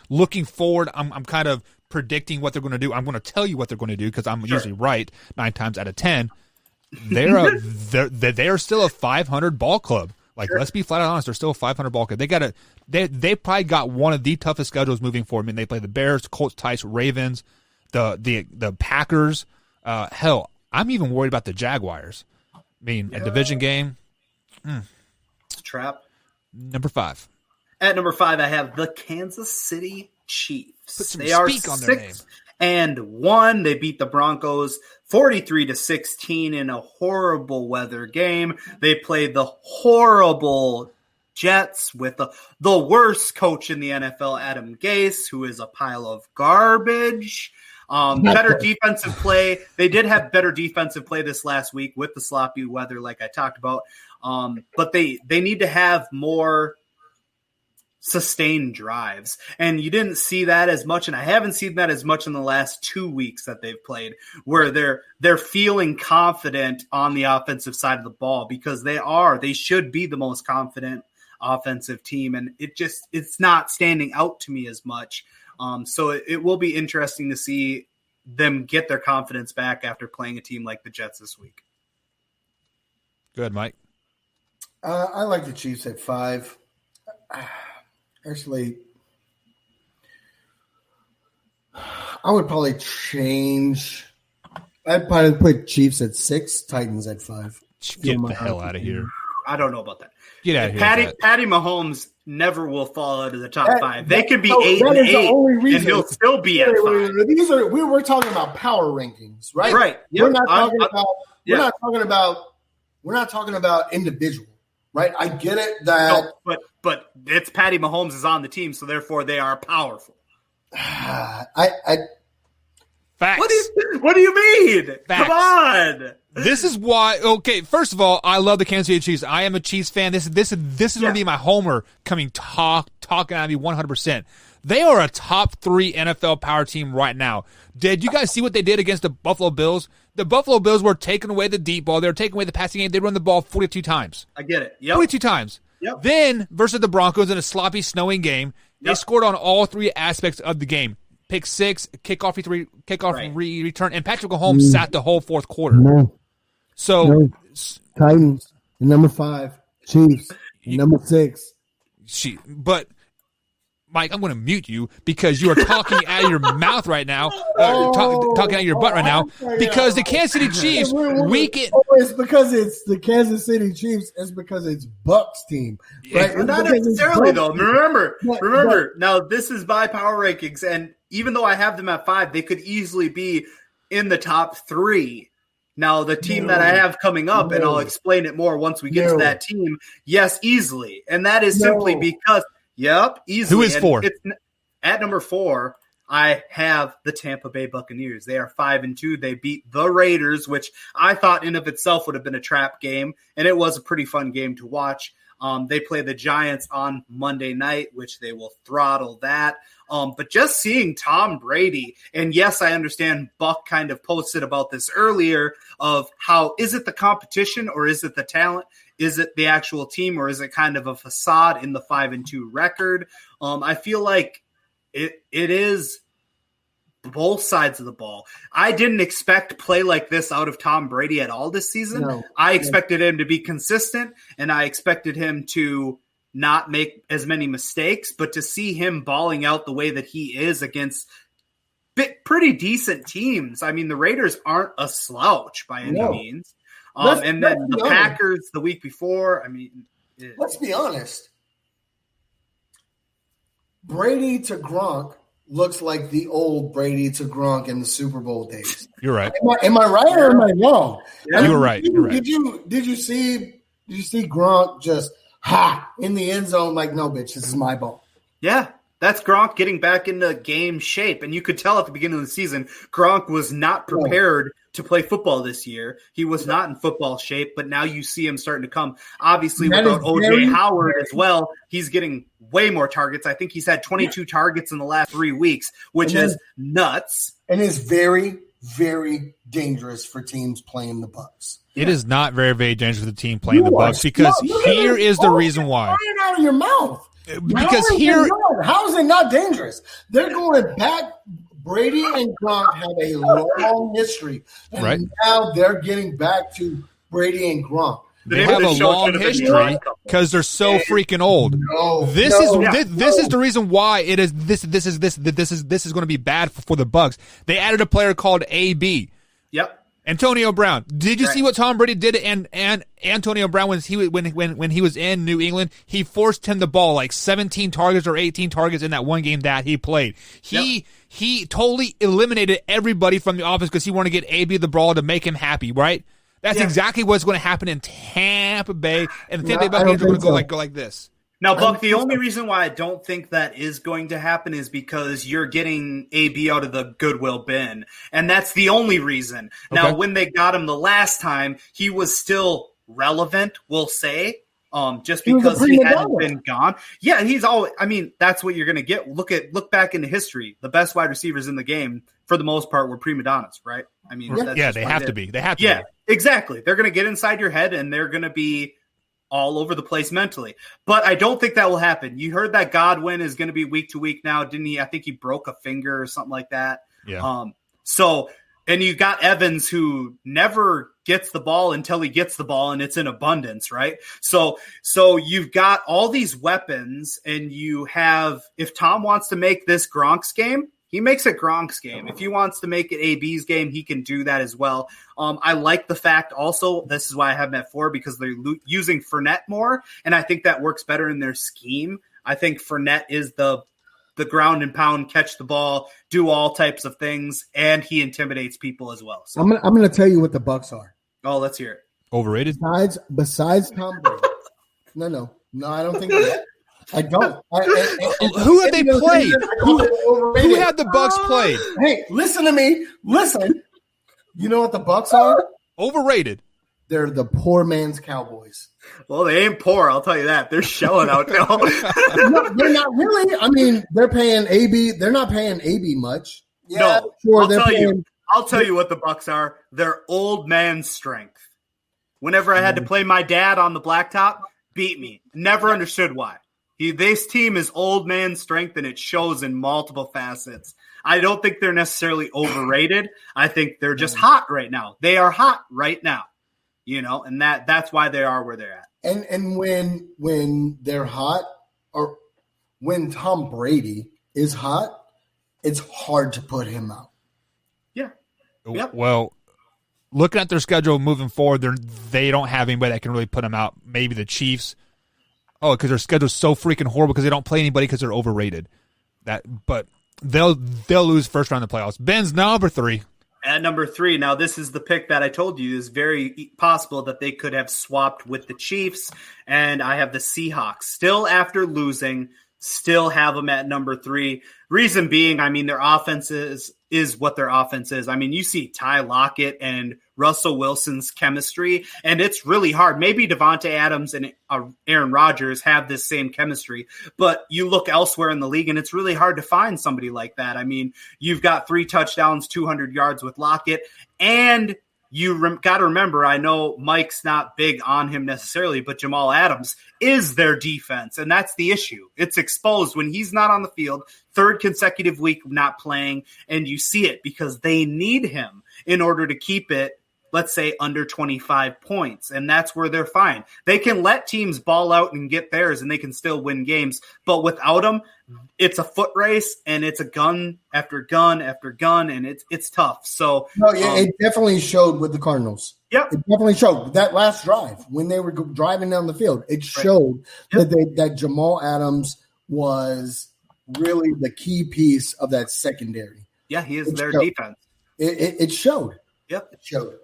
looking forward, I'm kind of predicting what they're going to do. I'm going to tell you what they're going to do because I'm usually right 9 times out of 10. They are still a 500 ball club. Like, let's be flat out honest, they're still a 500 ball club. They probably got one of the toughest schedules moving forward. I mean, they play the Bears, Colts, Titans, Ravens, the Packers. Hell, I'm even worried about the Jaguars. I mean, a division game. It's a trap. Number 5. At number 5, I have the Kansas City Chiefs. Put some They are speak on their name. 6-1. They beat the Broncos 43-16 in a horrible weather game. They played the horrible Jets with the worst coach in the NFL, Adam Gase, who is a pile of garbage. Better defensive play. They did have better defensive play this last week with the sloppy weather, like I talked about. But they need to have more sustained drives. And you didn't see that as much, and I haven't seen that as much in the last 2 weeks that they've played, where they're feeling confident on the offensive side of the ball, because they should be the most confident offensive team, and it's not standing out to me as much. So it will be interesting to see them get their confidence back after playing a team like the Jets this week. Good, Mike. I like the Chiefs at 5. Actually, I would probably change. I'd probably put Chiefs at 6, Titans at 5. Get the hell out of here. I don't know about that. Get out of here. Patty Mahomes never will fall out of the top 5. They could be 8-8, and he'll still be at 5. We're talking about power rankings, right? Right. Yep. We're not talking about individual, right? I get it that, but it's Patty Mahomes is on the team, so therefore they are powerful. Facts. What do you mean? Facts. Come on. This is why. Okay, first of all, I love the Kansas City Chiefs. I am a Chiefs fan. This is going to be my homer talking at me 100%. They are a top 3 NFL power team right now. Did you guys see what they did against the Buffalo Bills? The Buffalo Bills were taking away the deep ball. They were taking away the passing game. They run the ball 42 times. I get it. Yep. 42 times. Yep. Then versus the Broncos in a sloppy, snowing game, they scored on all 3 aspects of the game. Pick 6, kickoff return, and Patrick Mahomes sat the whole fourth quarter. Titans number 5, Chiefs number 6. But Mike, I'm going to mute you because you are talking out of your mouth right now, talking out of your butt right now, because the Kansas City Chiefs it's because it's the Kansas City Chiefs. It's because it's Bucks team, right? Not necessarily though. Remember. Now this is by power rankings, and even though I have them at 5, they could easily be in the top 3. Now, the team that I have coming up, and I'll explain it more once we get to that team, yes, easily. And that is simply because, easily. Who is 4? At number 4, I have the Tampa Bay Buccaneers. They are 5-2. They beat the Raiders, which I thought in of itself would have been a trap game, and it was a pretty fun game to watch. They play the Giants on Monday night, which they will throttle that. But just seeing Tom Brady, and yes, I understand Buck kind of posted about this earlier of how is it the competition or is it the talent? Is it the actual team or is it kind of a facade in the 5-2 record? I feel like it is both sides of the ball. I didn't expect play like this out of Tom Brady at all this season. No. I expected him to be consistent, and I expected him to not make as many mistakes, but to see him balling out the way that he is against pretty decent teams. I mean, the Raiders aren't a slouch by any means. And then the Packers the week before, I mean. Let's be honest. Brady to Gronk looks like the old Brady to Gronk in the Super Bowl days. You're right. Am I right or am I wrong? Yeah. You were right. Did you see Gronk just in the end zone like, no, bitch, this is my ball? Yeah, that's Gronk getting back into game shape. And you could tell at the beginning of the season, Gronk was not prepared to play football this year. He was not in football shape, but now you see him starting to come. Obviously, That without is O.J. very, Howard very- as well, he's getting way more targets. I think he's had 22 targets in the last 3 weeks, which And then- is nuts. And it's very, very dangerous for teams playing the Bucs. It is not very, very dangerous for the team playing the You are Bucs because smart. Look at here this is the ball reason why. flying out of your mouth. Because here, How is it not dangerous? They're going back. Brady and Gronk have a long history, and Right. now they're getting back to Brady and Gronk. they have a long history because they're so freaking old. No, This no, this is the reason why it is this is going to be bad for the Bucs. They added a player called AB. Yep. Antonio Brown. Did you Right. see what Tom Brady did? And Antonio Brown when he was in New England, he forced him the ball like 17 targets or 18 targets in that one game that he played. He totally eliminated everybody from the offense because he wanted to get AB the ball to make him happy. Right? That's exactly what's going to happen in Tampa Bay, and the Tampa Bay Buccaneers are going to go like this. Now, Buck, the only reason why I don't think that is going to happen is because you're getting AB out of the Goodwill bin. And that's the only reason. Now, when they got him the last time, he was still relevant, we'll say, just because he hadn't been gone. Yeah, he's always – I mean, that's what you're going to get. Look back into history. The best wide receivers in the game, for the most part, were prima donnas, right? I mean, that's yeah, just they what have it to is. be. They have to Yeah, be. exactly. They're going to get inside your head, and they're going to be – all over the place mentally. But I don't think that will happen. You heard that Godwin is going to be week to week now, didn't he? I think he broke a finger or something like that. Yeah. And you got Evans who never gets the ball until he gets the ball, and it's in abundance, right? So you've got all these weapons, and you have, if Tom wants to make this Gronk's game, he makes it Gronk's game. If he wants to make it AB's game, he can do that as well. I like the fact also, this is why I have him at 4, because they're using Fournette more, and I think that works better in their scheme. I think Fournette is the ground and pound, catch the ball, do all types of things, and he intimidates people as well. So, I'm gonna tell you what the Bucs are. oh, let's hear it. Overrated? Besides Tom Brady. No, I don't think that. I don't. Who have they played? Who had the Bucs played? Hey, listen to me. Listen. You know what the Bucs are? Overrated. They're the poor man's Cowboys. Well, they ain't poor, I'll tell you that. They're shelling out now. No, they're not really. I mean, they're paying AB. They're not paying AB much. Yeah, No, sure. I'll tell you what the Bucs are. They're old man strength. Whenever I had to play my dad on the blacktop, beat me. Never understood why. This team is old man strength, and it shows in multiple facets. I don't think they're necessarily overrated. I think they're just hot right now. They are hot right now, and that's why they are where they're at. And when they're hot, or when Tom Brady is hot, it's hard to put him out. Yeah. Yep. Well, looking at their schedule moving forward, they don't have anybody that can really put them out. Maybe the Chiefs. Oh, because their schedule's so freaking horrible because they don't play anybody because they're overrated. But they'll lose first round of the playoffs. Ben's number 3. At number 3, now this is the pick that I told you is very possible that they could have swapped with the Chiefs, and I have the Seahawks. Still after losing, still have them at number 3. Reason being, I mean, their offense is what their offense is. I mean, you see Ty Lockett and Russell Wilson's chemistry, and it's really hard. Maybe Devontae Adams and Aaron Rodgers have this same chemistry, but you look elsewhere in the league, and it's really hard to find somebody like that. I mean, you've got 3 touchdowns, 200 yards with Lockett, and you got to remember, I know Mike's not big on him necessarily, but Jamal Adams is their defense, and that's the issue. It's exposed when he's not on the field, 3rd consecutive week not playing, and you see it because they need him in order to keep it, let's say, under 25 points, and that's where they're fine. They can let teams ball out and get theirs, and they can still win games, but without them, it's a foot race, and it's a gun after gun after gun, and it's tough. So, it definitely showed with the Cardinals. Yep. It definitely showed that last drive when they were driving down the field. It showed that Jamal Adams was really the key piece of that secondary. Yeah, he is their defense. It showed. Yep. It showed.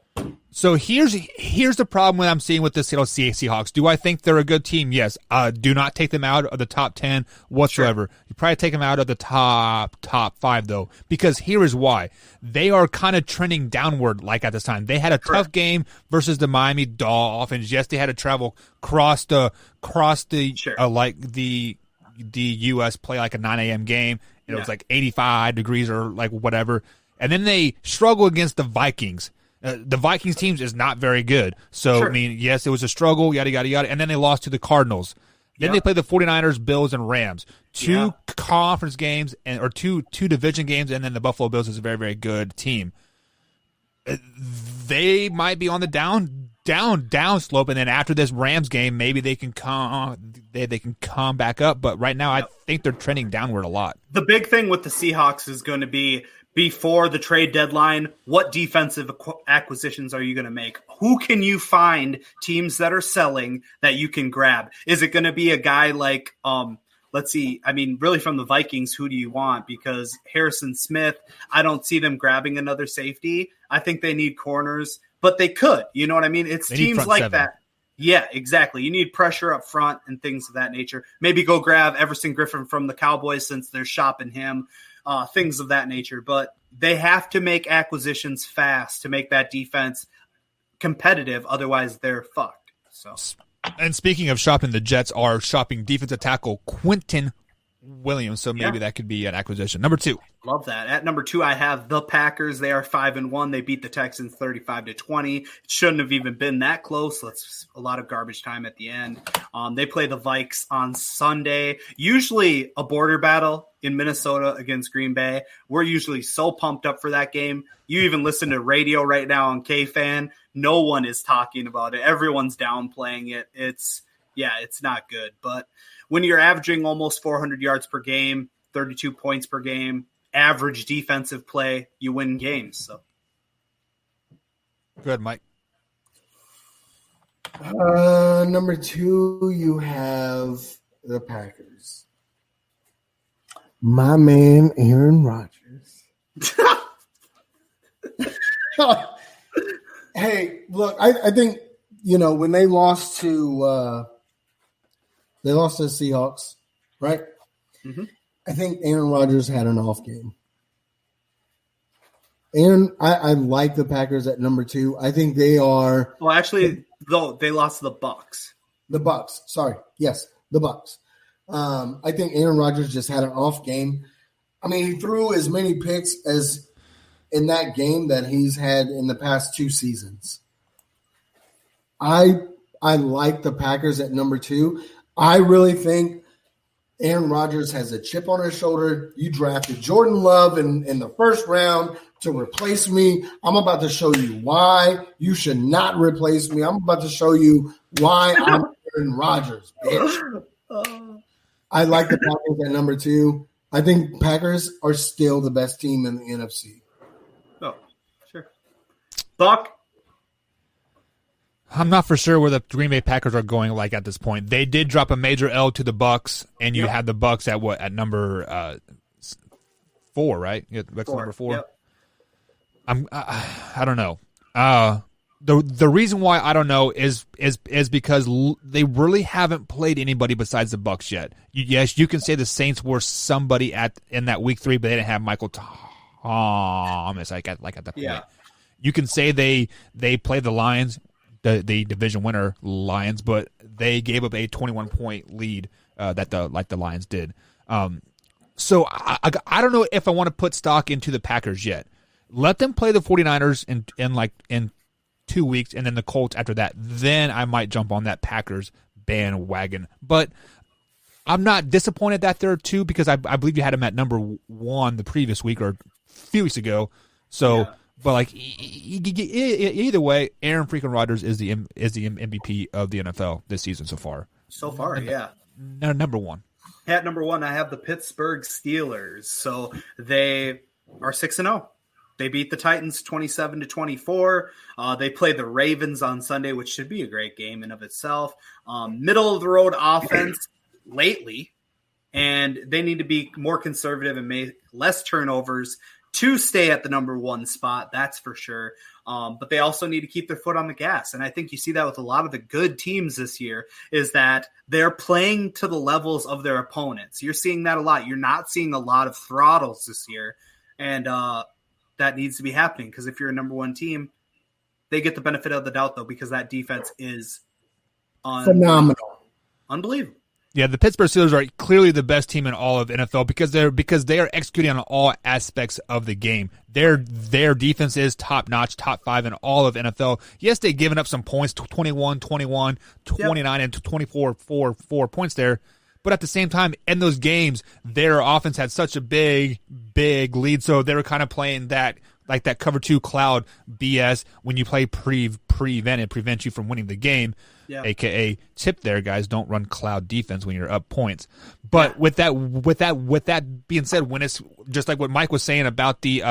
So here's the problem that I'm seeing with the Seattle Seahawks. Do I think they're a good team? Yes. Do not take them out of the top 10 whatsoever. Sure. You probably take them out of the top 5 though, because here is why. They are kind of trending downward like at this time. They had a tough game versus the Miami Dolphins. Yes, they had to travel across the sure. Like the US play like a 9 a.m. game. It was like 85 degrees or like whatever. And then they struggle against the Vikings. The Vikings teams is not very good. So, sure. I mean, yes, it was a struggle, yada, yada, yada. And then they lost to the Cardinals. Then they played the 49ers, Bills, and Rams. Two conference games or two division games, and then the Buffalo Bills is a very, very good team. They might be on the down slope, and then after this Rams game, maybe they can come back up. But right now, I think they're trending downward a lot. The big thing with the Seahawks is going to be, before the trade deadline, what defensive acquisitions are you going to make? Who can you find teams that are selling that you can grab? Is it going to be a guy like, let's see, I mean, really from the Vikings, who do you want? Because Harrison Smith, I don't see them grabbing another safety. I think they need corners, but they could. You know what I mean? It's teams like that. Yeah, exactly. You need pressure up front and things of that nature. Maybe go grab Everson Griffin from the Cowboys since they're shopping him. Things of that nature, but they have to make acquisitions fast to make that defense competitive. Otherwise, they're fucked. So, and speaking of shopping, the Jets are shopping defensive tackle Quentin Williams, so maybe that could be an acquisition. Number 2. Love that. At number 2, I have the Packers. They are 5-1. They beat the Texans 35-20. It shouldn't have even been that close. That's a lot of garbage time at the end. They play the Vikes on Sunday. Usually a border battle in Minnesota against Green Bay. We're usually so pumped up for that game. You even listen to radio right now on K-Fan. No one is talking about it. Everyone's downplaying it. It's not good. But when you're averaging almost 400 yards per game, 32 points per game, average defensive play, you win games. So, go ahead, Mike. Number 2, you have the Packers. My man, Aaron Rodgers. Hey, look, I think, when they lost to the Seahawks, right? Mm-hmm. I think Aaron Rodgers had an off game. I like the Packers at number 2. I think they are. Well, actually, though, they lost to the Bucs. The Bucs. Sorry. Yes, the Bucs. I think Aaron Rodgers just had an off game. I mean, he threw as many picks as in that game that he's had in the past 2 seasons. I like the Packers at number 2. I really think Aaron Rodgers has a chip on his shoulder. You drafted Jordan Love in the first round to replace me. I'm about to show you why you should not replace me. I'm about to show you why I'm Aaron Rodgers, bitch. I like the Packers at number 2. I think Packers are still the best team in the NFC. Oh, sure. Buck? I'm not for sure where the Green Bay Packers are going like at this point. They did drop a major L to the Bucks, and you had the Bucks at what? At number 4, right? Yeah, Bucks 4. Number 4. Yep. I don't know. The reason why I don't know is because they really haven't played anybody besides the Bucks yet. Yes, you can say the Saints were somebody in that week 3, but they didn't have Michael Thomas like at that point. Yeah. You can say they played the Lions, the division winner Lions, but they gave up a 21-point lead that the Lions did. So I don't know if I want to put stock into the Packers yet. Let them play the 49ers in 2 weeks, and then the Colts after that. Then I might jump on that Packers bandwagon. But I'm not disappointed that there are 2 because I believe you had them at number 1 the previous week or a few weeks ago. So, but like either way, Aaron freaking Rodgers is the MVP of the NFL this season so far. So far, Number 1. At number 1, I have the Pittsburgh Steelers. So they are 6-0. They beat the Titans 27-24. They play the Ravens on Sunday, which should be a great game in of itself. Middle of the road offense lately, and they need to be more conservative and make less turnovers to stay at the number one spot, that's for sure. But they also need to keep their foot on the gas. And I think you see that with a lot of the good teams this year, is that they're playing to the levels of their opponents. You're seeing that a lot. You're not seeing a lot of throttles this year. And that needs to be happening, because if you're a number one team, they get the benefit of the doubt, though, because that defense is phenomenal. Unbelievable. Yeah, the Pittsburgh Steelers are clearly the best team in all of NFL because they are executing on all aspects of the game. Their defense is top notch, top 5 in all of NFL. Yes, they've given up some points, 21, 29, and 24 points there. But at the same time, in those games, their offense had such a big lead, so they were kind of playing that like that cover 2 cloud BS when you play prevent it prevents you from winning the game. Yeah. AKA tip there, guys. Don't run cloud defense when you're up points. But with that being said, when it's just like what Mike was saying about the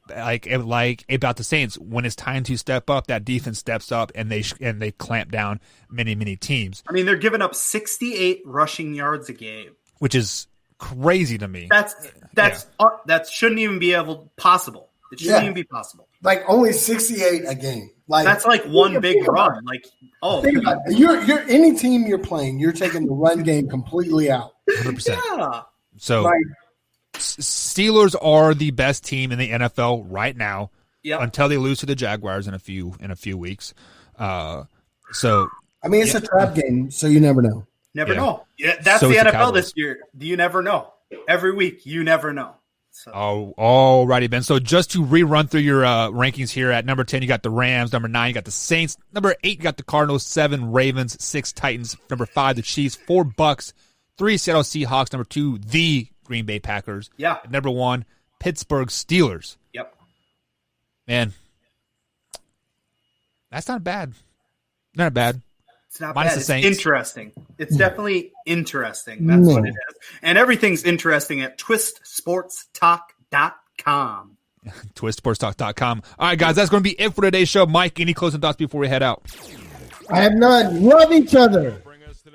like about the Saints, when it's time to step up, that defense steps up and they clamp down many teams. I mean, they're giving up 68 rushing yards a game, which is crazy to me. That shouldn't even be possible. It shouldn't even be possible. Like only 68 a game. Like that's like one big run. Like, think about it. You're any team you're playing, you're taking the run game completely out. 100%. Yeah. So Steelers are the best team in the NFL right now. Yep. Until they lose to the Jaguars in a few weeks. So I mean, it's a trap game, so you never know. Never know. Yeah, that's the NFL this year. You never know. Every week, you never know. So. All righty, Ben. So just to rerun through your rankings here, at number 10, you got the Rams. Number 9, you got the Saints. Number 8, you got the Cardinals. 7, Ravens. 6, Titans. Number 5, the Chiefs. 4, Bucks. 3, Seattle Seahawks. Number 2, the Green Bay Packers. Yeah. And number 1, Pittsburgh Steelers. Yep. Man, that's not bad. Not bad. It's not Minus bad. The it's Saints. Interesting. It's definitely interesting. That's what it is. And everything's interesting at twistsportstalk.com. twistsportstalk.com. All right, guys, that's going to be it for today's show. Mike, any closing thoughts before we head out? I have none. Love each other.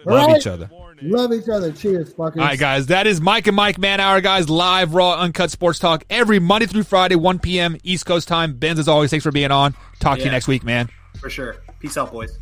Love each other. Love each other. Cheers, fuckers. All right, guys, that is Mike and Mike Man Hour, guys. Live, raw, uncut sports talk every Monday through Friday, 1 p.m. East Coast time. Benz, as always, thanks for being on. Talk to you next week, man. For sure. Peace out, boys.